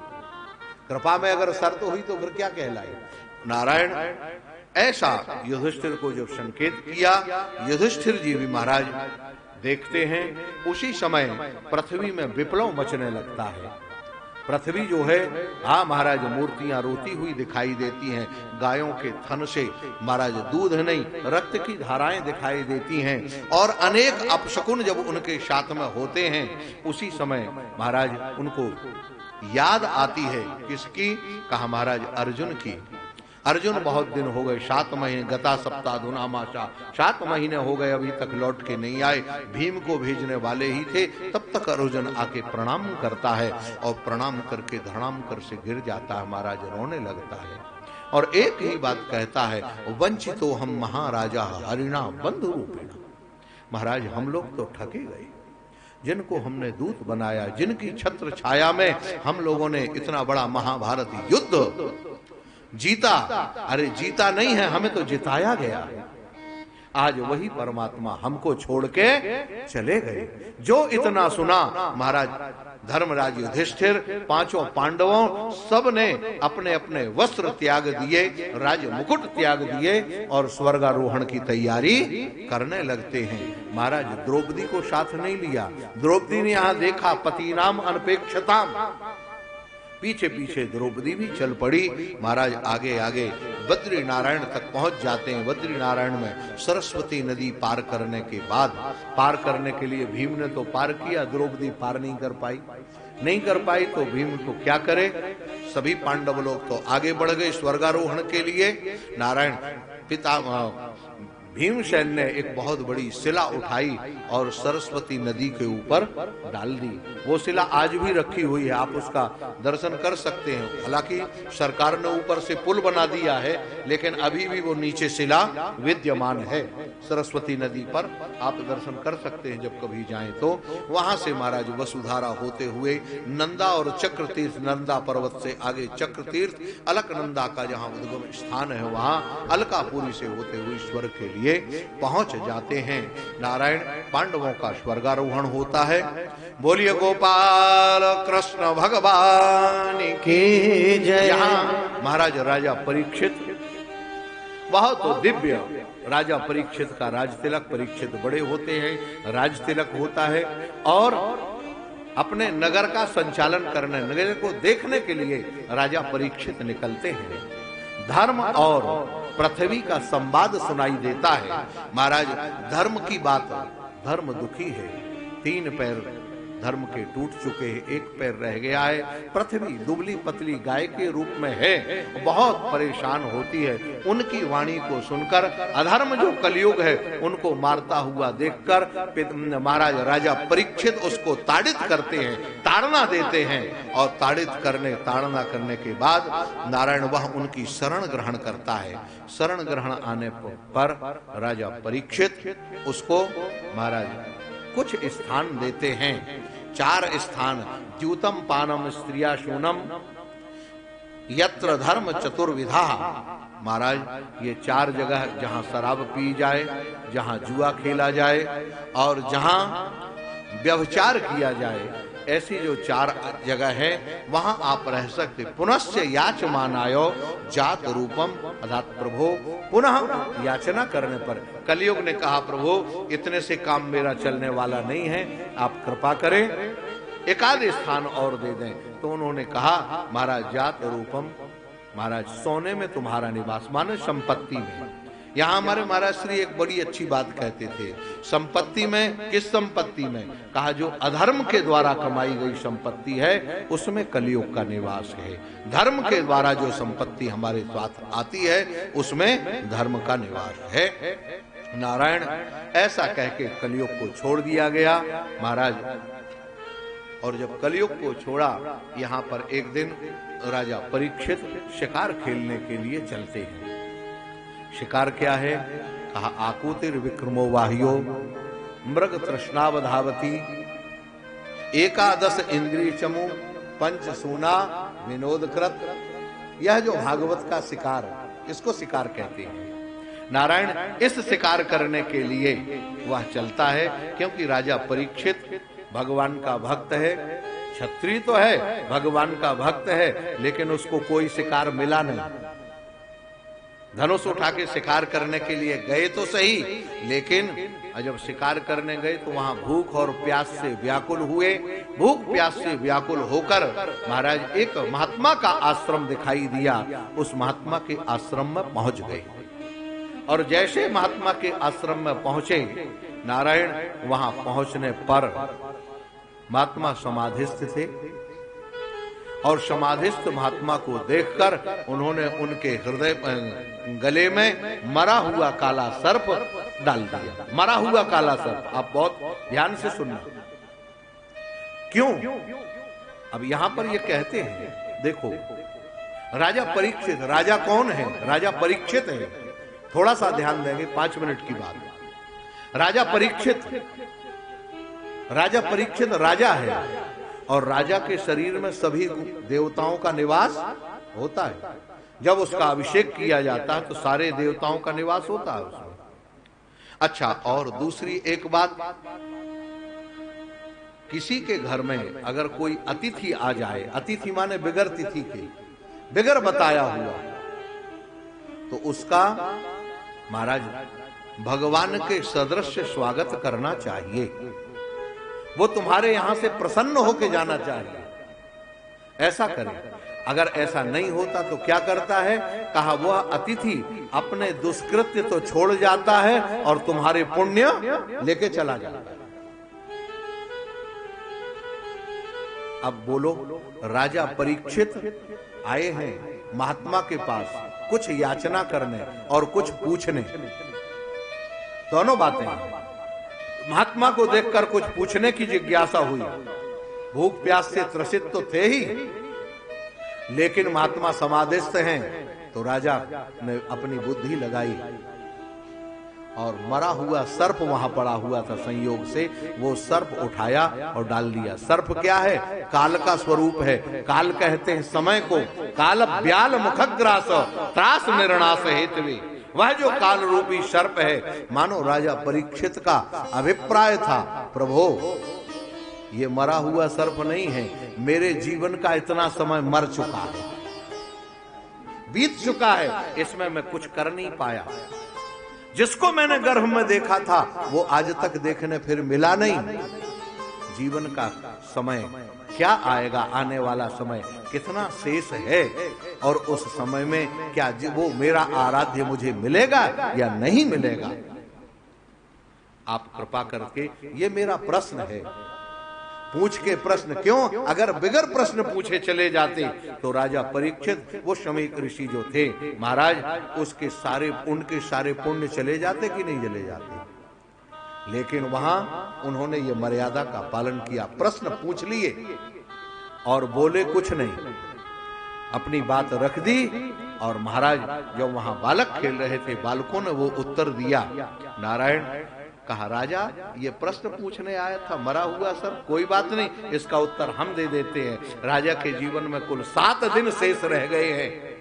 कृपा में अगर शर्त हुई तो फिर क्या कहलाए। नारायण ऐसा युधिष्ठिर को जब संकेत किया, युधिष्ठिर जी भी महाराज देखते हैं उसी समय पृथ्वी में विप्लव मचने लगता है। पृथ्वी जो है, हाँ महाराज, मूर्तियां रोती हुई दिखाई देती हैं, गायों के थन से महाराज दूध नहीं रक्त की धाराएं दिखाई देती हैं, और अनेक अपशकुन जब उनके साथ में होते हैं उसी समय महाराज उनको याद आती है। किसकी? कहा महाराज अर्जुन की। अर्जुन बहुत दिन हो गए, 7 महीने, गता सप्ताह धुनामाशा, 7 महीने हो गए अभी तक लौट के नहीं आए। भीम को भेजने वाले ही थे, तब तक अर्जुन आके प्रणाम करता है और प्रणाम करके धड़ाम कर से गिर जाता है, महाराज रोने लगता है और एक ही बात कहता है, वंचितो हम महाराजा हरिणा बंधु रूपेण। महाराज हम लोग तो ठगे गए, जिनको हमने दूत बनाया, जिनकी छत्र छाया में हम लोगों ने इतना बड़ा महाभारत युद्ध जीता, अरे जीता नहीं है, हमें तो जिताया गया है। आज वही परमात्मा हमको छोड़ के चले गए। जो इतना सुना महाराज धर्मराज युधिष्ठिर, 5 पांडवों सब ने अपने अपने वस्त्र त्याग दिए, राज मुकुट त्याग दिए और स्वर्गारोहण की तैयारी करने लगते हैं। महाराज द्रौपदी को साथ नहीं लिया। द्रौपदी ने यहाँ देखा पति नाम अनपेक्षताम, पीछे पीछे द्रौपदी भी चल पड़ी। महाराज आगे आगे बद्री नारायण तक पहुंच जाते हैं। बद्री नारायण में सरस्वती नदी पार करने के बाद, पार करने के लिए भीम ने तो पार किया, द्रौपदी पार नहीं कर पाई तो भीम को क्या करे। सभी पांडव लोग तो आगे बढ़ गए स्वर्गारोहण के लिए। नारायण पिता भीमसेन ने एक बहुत बड़ी शिला उठाई और सरस्वती नदी के ऊपर डाल दी। वो शिला आज भी रखी हुई है, आप उसका दर्शन कर सकते हैं। हालांकि सरकार ने ऊपर से पुल बना दिया है, लेकिन अभी भी वो नीचे शिला विद्यमान है। सरस्वती नदी पर आप दर्शन कर सकते हैं जब कभी जाएं तो। वहां से महाराज वसुधारा होते हुए नंदा और चक्र तीर्थ, नंदा पर्वत से आगे चक्र तीर्थ, अलकनंदा का जहाँ उद्गम स्थान है वहां अलकापुरी से होते हुए स्वर्ग के लिए पहुंच जाते हैं। नारायण पांडवों का स्वर्गारोहण होता है। बोलिए गोपाल कृष्ण भगवान की जय। यहाँ महाराज राजा परीक्षित बहुत दिव्य राजा परीक्षित का राज तिलक, परीक्षित बड़े होते हैं, राज तिलक होता है और अपने नगर का संचालन करने, नगर को देखने के लिए राजा परीक्षित निकलते हैं। धर्म और पृथ्वी का संवाद सुनाई देता है। महाराज धर्म की बात, धर्म दुखी है, 3 पैर धर्म के टूट चुके हैं, 1 पैर रह गया है। पृथ्वी दुबली पतली गाय के रूप में है, बहुत परेशान होती है। उनकी वाणी को सुनकर अधर्म जो कलयुग है उनको मारता हुआ देखकर महाराज राजा परीक्षित उसको ताड़ित करते हैं, ताड़ना देते हैं और ताड़ना करने के बाद नारायण वह उनकी शरण ग्रहण करता है। शरण ग्रहण आने पर राजा परीक्षित उसको महाराज कुछ स्थान देते हैं, 4 स्थान। द्यूतम पानम स्त्रिया शूनम यत्र धर्म चतुर्विधा। महाराज ये 4 जगह जहां शराब पी जाए, जहां जुआ खेला जाए और जहां व्यभिचार किया जाए, ऐसी जो 4 जगह है वहां आप रह सकते। पुनश्च याचमानायो जात रूपम, अर्थात प्रभु पुनः याचना करने पर। कलयुग ने कहा प्रभु इतने से काम मेरा चलने वाला नहीं है, आप कृपा करें, 1 आध स्थान और दे दें। तो उन्होंने कहा महाराज जात रूपम, महाराज सोने में तुम्हारा निवास, माने संपत्ति में। यहाँ हमारे महाराज श्री एक बड़ी अच्छी बात कहते थे, संपत्ति में, किस संपत्ति में? कहा जो अधर्म के द्वारा कमाई गई संपत्ति है उसमें कलयुग का निवास है। धर्म के द्वारा जो संपत्ति हमारे साथ आती है उसमें धर्म का निवास है। नारायण ऐसा कह के कलयुग को छोड़ दिया गया महाराज। और जब कलयुग को छोड़ा, यहाँ पर एक दिन राजा परीक्षित शिकार खेलने के लिए चलते हैं। शिकार क्या है? कहा आकुतिर विक्रमो वाह्यो मृग तृष्णावधावती 11 इंद्रिय चमु 5 सूना विनोदकृत। यह जो भागवत का शिकार, इसको शिकार कहते हैं। नारायण इस शिकार करने के लिए वह चलता है, क्योंकि राजा परीक्षित भगवान का भक्त है, क्षत्रिय तो है, भगवान का भक्त है, लेकिन उसको कोई शिकार मिला नहीं। धनुष उठा के शिकार करने के लिए गए तो सही, लेकिन जब शिकार करने गए तो वहां भूख और प्यास से व्याकुल हुए। भूख प्यास से व्याकुल होकर महाराज एक महात्मा का आश्रम दिखाई दिया, उस महात्मा के आश्रम में पहुंच गए। और जैसे महात्मा के आश्रम में पहुंचे, नारायण वहां पहुंचने पर महात्मा समाधिस्थ थे और समाधिस्थ महात्मा को देखकर उन्होंने उनके हृदय गले में मरा हुआ काला सर्प डाल दिया। मरा हुआ काला सर्प, आप बहुत ध्यान से सुनना। क्यों? अब यहां पर ये कहते हैं, देखो राजा परीक्षित, राजा कौन है? राजा परीक्षित है। थोड़ा सा ध्यान देंगे, 5 मिनट की बात। राजा परीक्षित राजा है और राजा के शरीर में सभी देवताओं का निवास होता है। जब उसका अभिषेक किया जाता है तो सारे देवताओं का निवास होता है उसमें। अच्छा, और दूसरी एक बात, किसी के घर में अगर कोई अतिथि आ जाए, अतिथि माने बिगर तिथि के, बिगर बताया हुआ, तो उसका महाराज भगवान के सदृश स्वागत करना चाहिए। वो तुम्हारे यहां से प्रसन्न होके जाना चाहिए, ऐसा करें। अगर ऐसा नहीं होता तो क्या करता है? कहा वह अतिथि अपने दुष्कृत्य तो छोड़ जाता है और तुम्हारे पुण्य लेके चला जाता है। अब बोलो, राजा परीक्षित आए हैं महात्मा के पास कुछ याचना करने और कुछ पूछने, दोनों बातें हैं। महात्मा को देखकर कुछ पूछने की जिज्ञासा हुई, भूख प्यास से त्रसित तो थे ही, लेकिन महात्मा समाधिस्थ हैं, तो राजा ने अपनी बुद्धि लगाई और मरा हुआ सर्प वहां पड़ा हुआ था, संयोग से वो सर्प उठाया और डाल दिया। सर्प क्या है? काल का स्वरूप है। काल कहते हैं समय को। काल ब्याल मुखग्रास त्रास निर्णास हेतवे, वह जो काल रूपी सर्प है। मानो राजा परीक्षित का अभिप्राय था, प्रभु ये मरा हुआ सर्प नहीं है, मेरे जीवन का इतना समय मर चुका है, बीत चुका है, इसमें मैं कुछ कर नहीं पाया। जिसको मैंने गर्भ में देखा था वो आज तक देखने फिर मिला नहीं। जीवन का समय क्या आएगा, आने वाला समय कितना शेष है, और उस समय में क्या वो मेरा आराध्य मुझे मिलेगा या नहीं मिलेगा। आप कृपा करके, ये मेरा प्रश्न है, पूछ के प्रश्न क्यों, अगर बिगर प्रश्न पूछे चले जाते तो राजा परीक्षित, वो शमीक ऋषि जो थे महाराज, उनके सारे पुण्य चले जाते कि नहीं चले जाते। लेकिन वहां उन्होंने ये मर्यादा का पालन किया, प्रश्न पूछ लिए और बोले कुछ नहीं, अपनी बात रख दी। और महाराज जब वहां बालक खेल रहे थे, बालकों ने वो उत्तर दिया। नारायण कहा, राजा ये प्रश्न पूछने आया था, मरा हुआ सर, कोई बात नहीं, इसका उत्तर हम दे देते हैं। राजा के जीवन में कुल 7 दिन शेष रह गए हैं,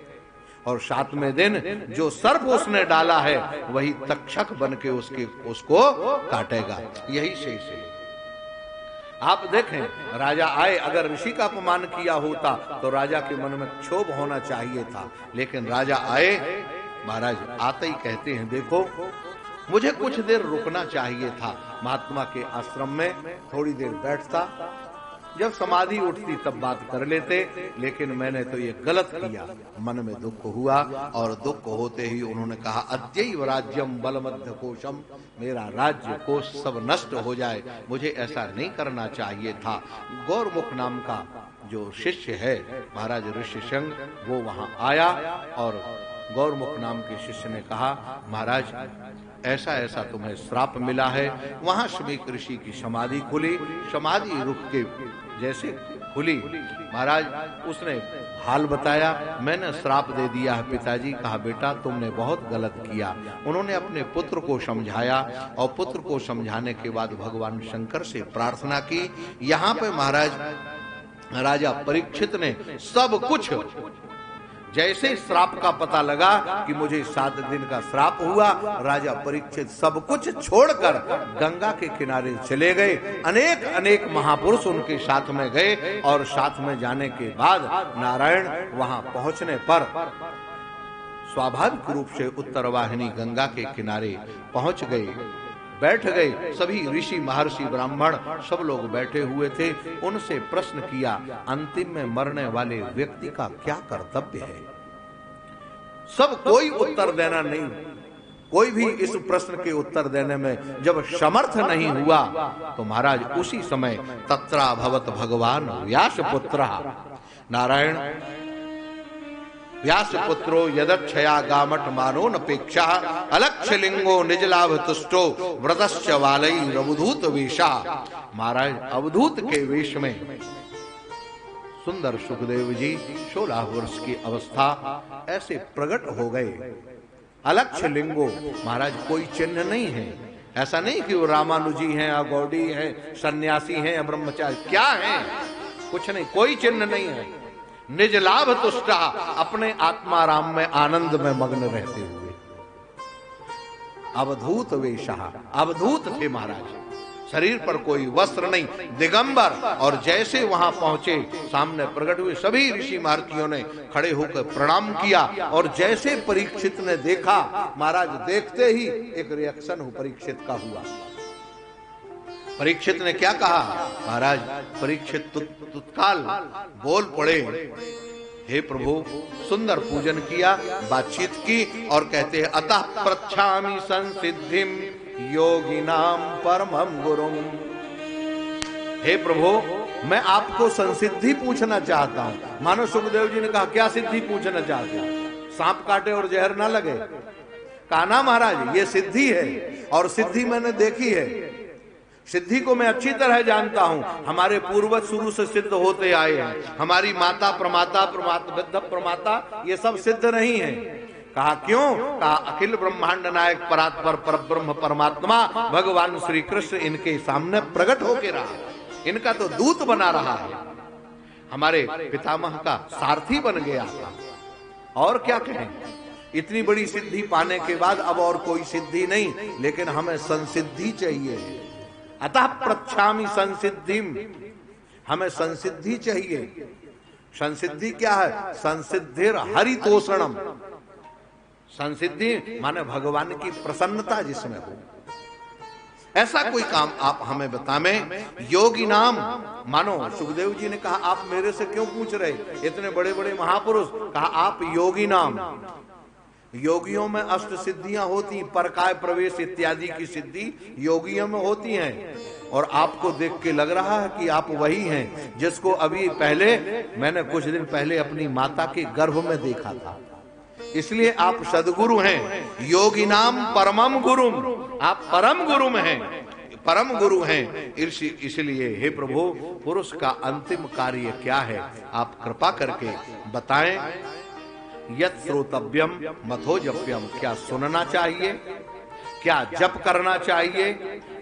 और 7वें दिन जो सर्प उसने डाला है वही तक्षक बन के उसको काटेगा, यही शेष है। आप देखें, राजा आए, अगर ऋषि का अपमान किया होता तो राजा के मन में क्षोभ होना चाहिए था, लेकिन राजा आए, महाराज आते ही कहते हैं, देखो मुझे कुछ देर रुकना चाहिए था, महात्मा के आश्रम में थोड़ी देर बैठता, जब समाधि उठती तब बात कर लेते, लेकिन मैंने तो ये गलत किया। मन में दुख हुआ, और दुख होते ही उन्होंने कहा, अद्यैव राज्यम बलमध्य कोशम, मेरा राज्य कोश सब नष्ट हो जाए, मुझे ऐसा नहीं करना चाहिए था। गौरमुख नाम का जो शिष्य है महाराज ऋषिशृंग, वो वहां आया, और गौरमुख नाम के शिष्य ने कहा, महाराज ऐसा ऐसा तुम्हें श्राप मिला है। वहां शमीक ऋषि की समाधि खुली, समाधि रुक के जैसे खुली, महाराज उसने हाल बताया, मैंने श्राप दे दिया है पिताजी। कहा, बेटा तुमने बहुत गलत किया। उन्होंने अपने पुत्र को समझाया, और पुत्र को समझाने के बाद भगवान शंकर से प्रार्थना की। यहाँ पे महाराज राजा परीक्षित ने सब कुछ, जैसे श्राप का पता लगा कि मुझे 7 दिन का श्राप हुआ, राजा परीक्षित सब कुछ छोड़कर गंगा के किनारे चले गए। अनेक अनेक महापुरुष उनके साथ में गए, और साथ में जाने के बाद नारायण वहां पहुंचने पर स्वाभाविक रूप से उत्तरवाहिनी गंगा के किनारे पहुंच गए, बैठ गए। सभी ऋषि महर्षि ब्राह्मण सब लोग बैठे हुए थे। उनसे प्रश्न किया, अंतिम में मरने वाले व्यक्ति का क्या कर्तव्य है। सब कोई उत्तर देना नहीं, कोई भी इस प्रश्न के उत्तर देने में जब समर्थ नहीं हुआ तो महाराज उसी समय तत्रा भवत भगवान व्यास पुत्र, नारायण व्यास पुत्रो यदक्षया गामठ मानोनपेक्षा अलक्ष्य लिंगो निज लाभ तुष्टो व्रतश्च वालई अवधूत वेशा। महाराज अवधूत के वेश में सुंदर सुखदेव जी 16 वर्ष की अवस्था ऐसे प्रकट हो गए। अलक्ष्य लिंगो, महाराज कोई चिन्ह नहीं है, ऐसा नहीं कि वो रामानुजी हैं या गौड़ी हैं, सन्यासी हैं या ब्रह्मचारी, क्या हैं, कुछ नहीं, कोई चिन्ह नहीं है। निज लाभ तुष्टा, अपने आत्माराम में आनंद में मग्न रहते हुए। अवधूत वेशा, अवधूत थे महाराज, शरीर पर कोई वस्त्र नहीं, दिगंबर। और जैसे वहां पहुंचे, सामने प्रकट हुए, सभी ऋषि महर्षियों ने खड़े होकर प्रणाम किया। और जैसे परीक्षित ने देखा, महाराज देखते ही एक रिएक्शन हो परीक्षित का हुआ। परीक्षित ने क्या कहा, महाराज परीक्षित तत्काल बोल पड़े, हे प्रभु, सुंदर पूजन किया, बातचीत की, और कहते हैं, अतः प्रच्छामि संसिद्धिम योगिनाम परमं गुरुम। हे प्रभु, मैं आपको संसिद्धि पूछना चाहता हूं। मानो सुखदेव जी ने कहा, क्या सिद्धि पूछना चाहते हैं, सांप काटे और जहर ना लगे। कहा ना महाराज, ये सिद्धि है, और सिद्धि मैंने देखी है, सिद्धि को मैं अच्छी तरह जानता हूं। हमारे पूर्वज शुरू से सिद्ध होते आए हैं, हमारी माता प्रमाता प्रमाता प्रमाता ये सब सिद्ध नहीं है। कहा क्यों? कहा अखिल ब्रह्मांड नायक परात्पर परब्रह्म परमात्मा भगवान श्री कृष्ण इनके सामने प्रकट होके रहा, इनका तो दूत बना रहा है, हमारे पितामह का सारथी बन गया था। और क्या कहें, इतनी बड़ी सिद्धि पाने के बाद अब और कोई सिद्धि नहीं, लेकिन हमें संसिद्धि चाहिए। अतः प्रच्छामि संसिद्धिम, हमें संसिद्धि चाहिए। संसिद्धि क्या है? संसिद्धिर हरितोषणम, संसिद्धि माने भगवान की प्रसन्नता जिसमें हो, ऐसा कोई काम आप हमें बतावें। योगी नाम, मानो सुखदेव जी ने कहा आप मेरे से क्यों पूछ रहे, इतने बड़े बड़े महापुरुष, कहा आप योगी नाम। योगियों में अष्ट सिद्धियां होती, परकाय प्रवेश इत्यादि की सिद्धि योगियों में होती हैं, और आपको देख के लग रहा है कि आप वही हैं जिसको अभी पहले मैंने कुछ दिन पहले अपनी माता के गर्भ में देखा था। इसलिए आप सदगुरु हैं, योगी नाम परमम गुरुम, आप परम गुरु हैं, परम गुरु हैं। इसलिए हे प्रभु, पुरुष का अंतिम कार्य क्या है, आप कृपा करके बताएं। यत् श्रोतव्यम मथो जप्यम, क्या सुनना चाहिए, क्या जप करना चाहिए,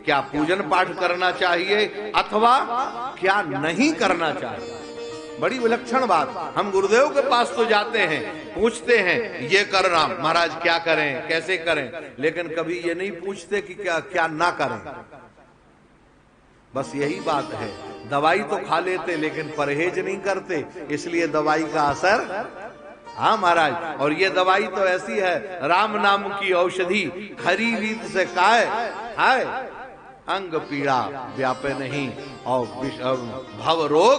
क्या पूजन पाठ करना चाहिए, अथवा क्या नहीं करना चाहिए। बड़ी विलक्षण बात। हम गुरुदेव के पास तो जाते हैं, पूछते हैं ये करना महाराज, क्या करें कैसे करें, लेकिन कभी ये नहीं पूछते कि क्या क्या ना करें। बस यही बात है, दवाई तो खा लेते लेकिन परहेज नहीं करते, इसलिए दवाई का असर। हाँ महाराज, और ये दवाई तो ऐसी है, राम नाम की औषधि, खरी रीत से खाए हाय अंग पीड़ा व्यापे नहीं, और भव रोग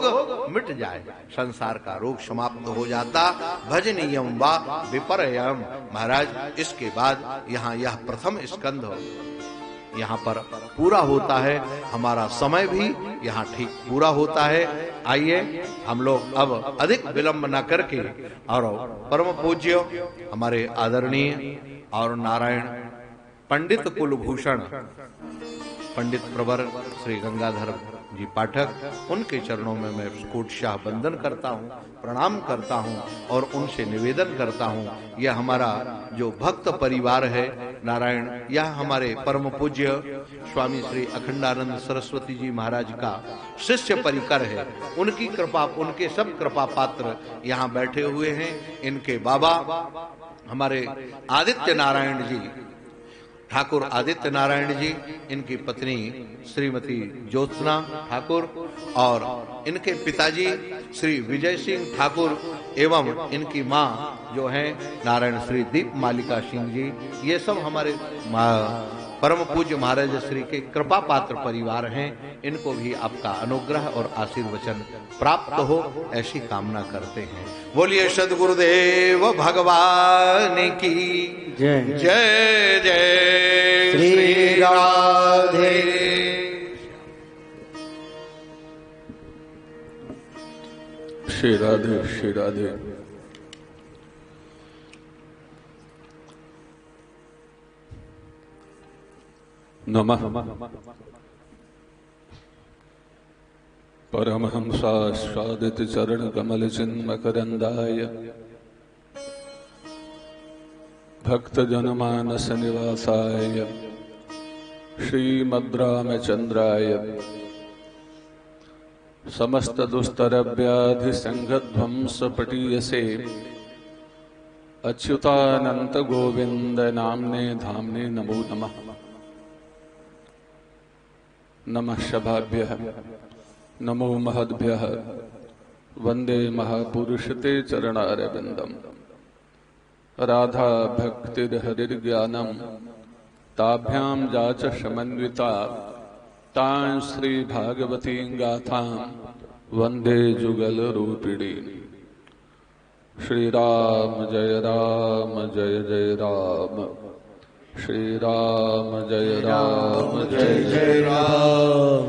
मिट जाए, संसार का रोग समाप्त हो जाता। भजनीयम वा विपर्ययम। महाराज इसके बाद यहाँ यह प्रथम स्कंध यहाँ पर पूरा होता है, हमारा समय भी यहाँ ठीक पूरा होता है। आइए हम लोग अब अधिक विलंब न करके, और परम पूज्य हमारे आदरणीय और नारायण पंडित कुलभूषण पंडित प्रवर श्री गंगाधर जी पाठक, उनके चरणों में मैं कोटशाह वंदन करता हूँ, प्रणाम करता हूँ, और उनसे निवेदन करता हूँ, यह हमारा जो भक्त परिवार है नारायण, यह हमारे परम पूज्य स्वामी श्री अखंडानंद सरस्वती जी महाराज का शिष्य परिकर है। उनकी कृपा, उनके सब कृपा पात्र यहाँ बैठे हुए हैं। इनके बाबा हमारे आदित्य नारायण जी, ठाकुर आदित्य नारायण जी, इनकी पत्नी श्रीमती ज्योत्सना ठाकुर, और इनके पिताजी श्री विजय सिंह ठाकुर एवं इनकी मां जो हैं नारायण श्री दीप मालिका सिंह जी, ये सब हमारे परम पूज्य महाराज श्री के कृपा पात्र परिवार हैं। इनको भी आपका अनुग्रह और आशीर्वचन प्राप्त हो, ऐसी कामना करते हैं। बोलिए सद्गुरुदेव भगवान की जय। जय जय श्री राधे। श्री राधे श्री राधे। नमः परमहंसास्वादित चरण कमल चिन्मकरंदाय भक्त जनमानस निवासाय श्रीमद्रामचंद्राय समस्त दुस्तरव्याधि संघध्वंस पटीयसे अच्युतानंत गोविंद नामने धामने नमो नमः। नमः शभाभ्यः नमो महद्भ्यः वंदे महापुरुष ते चरणारविंदम। राधा भक्तिर्हरिर्ज्ञानम ताभ्याम जाच समन्विता तां श्री भागवती गाथां वंदे जुगल रूपिणी। श्री राम जय राम, श्री राम जय राम।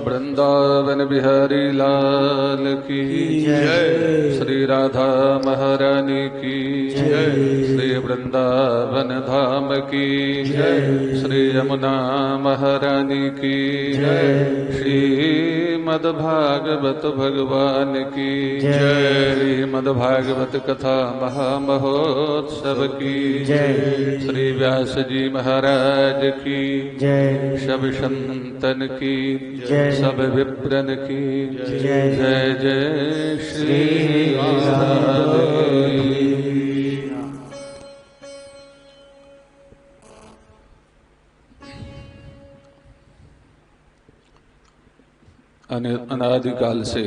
वृंदावन बिहारी लाल की जय, श्री राधा महारानी की जय, श्री वृंदावन धाम की जय, श्री यमुना महारानी की जय, श्री मद्भागवत भगवान की जय, श्री मद्भागवत कथा महामहोत्सव की जय, श्री व्यास जी महाराज की जय, सब संतन की जय, सब विप्रन की जय। जय जय श्री राधे। अनादिकाल से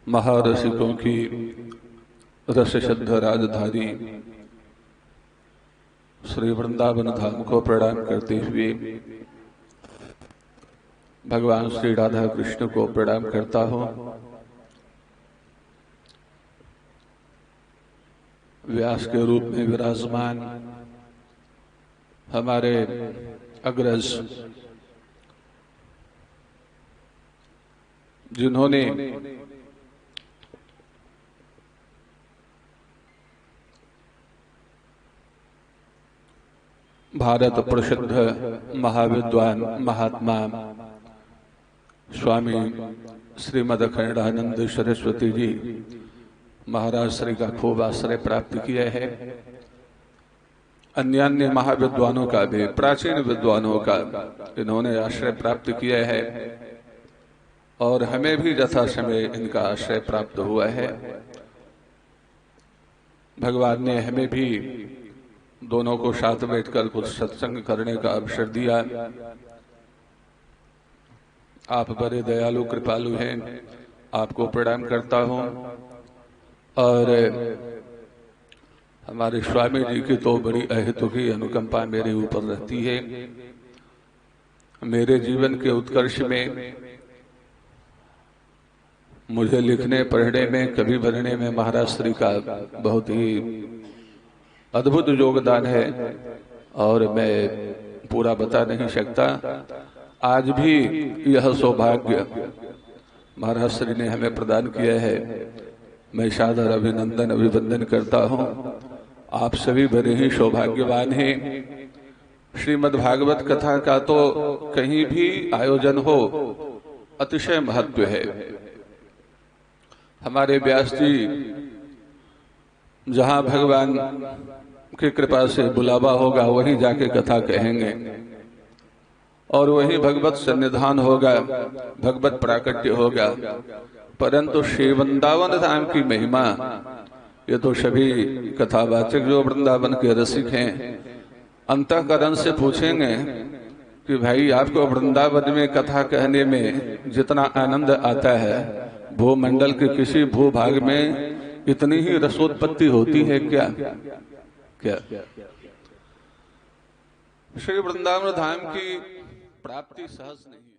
महारसिकों की रस शुद्ध राजधानी श्री वृंदावन धाम को प्रणाम करते हुए भगवान श्री राधा कृष्ण को प्रणाम करता हूं। व्यास के रूप में विराजमान हमारे अग्रज, जिन्होंने भारत प्रसिद्ध महाविद्वान महात्मा स्वामी श्रीमद अखंडानंद सरस्वती जी महाराज श्री का खूब आश्रय प्राप्त किया है। अन्य अन्य महाविद्वानों का भी, प्राचीन विद्वानों का इन्होंने आश्रय प्राप्त किया है और हमें भी यथा समय इनका आश्रय प्राप्त हुआ है। भगवान ने हमें भी दोनों को साथ बैठकर कुछ सत्संग करने का अवसर दिया। आप बड़े दयालु कृपालु हैं, आपको प्रणाम करता हूं। और हमारे स्वामी जी की तो बड़ी अहेतुकी अनुकंपा मेरे ऊपर रहती है। मेरे जीवन के उत्कर्ष में, मुझे लिखने पढ़ने में, कवि बनने में महाराज श्री का बहुत ही अद्भुत योगदान है और मैं पूरा बता नहीं सकता। आज भी यह सौभाग्य महाराज श्री ने हमें प्रदान किया है। मैं सादर अभिनंदन अभिवंदन करता हूं। आप सभी बड़े ही सौभाग्यवान हैं। श्रीमद् भागवत कथा का तो कहीं भी आयोजन हो अतिशय महत्व है। हमारे व्यास जी जहां भगवान की कृपा से बुलावा होगा वहीं जाके कथा कहेंगे और वहीं भगवत सन्निधान होगा, भगवत प्राकट्य होगा। परंतु श्री वृंदावन धाम की महिमा, ये तो सभी कथावाचक जो वृंदावन के रसिक हैं अंतःकरण से पूछेंगे कि भाई आपको वृंदावन में कथा कहने में जितना आनंद आता है भूमंडल के किसी भूभाग में इतनी ही रसोत्पत्ति होती है क्या? श्री वृंदावन धाम की प्राप्ति सहज नहीं है।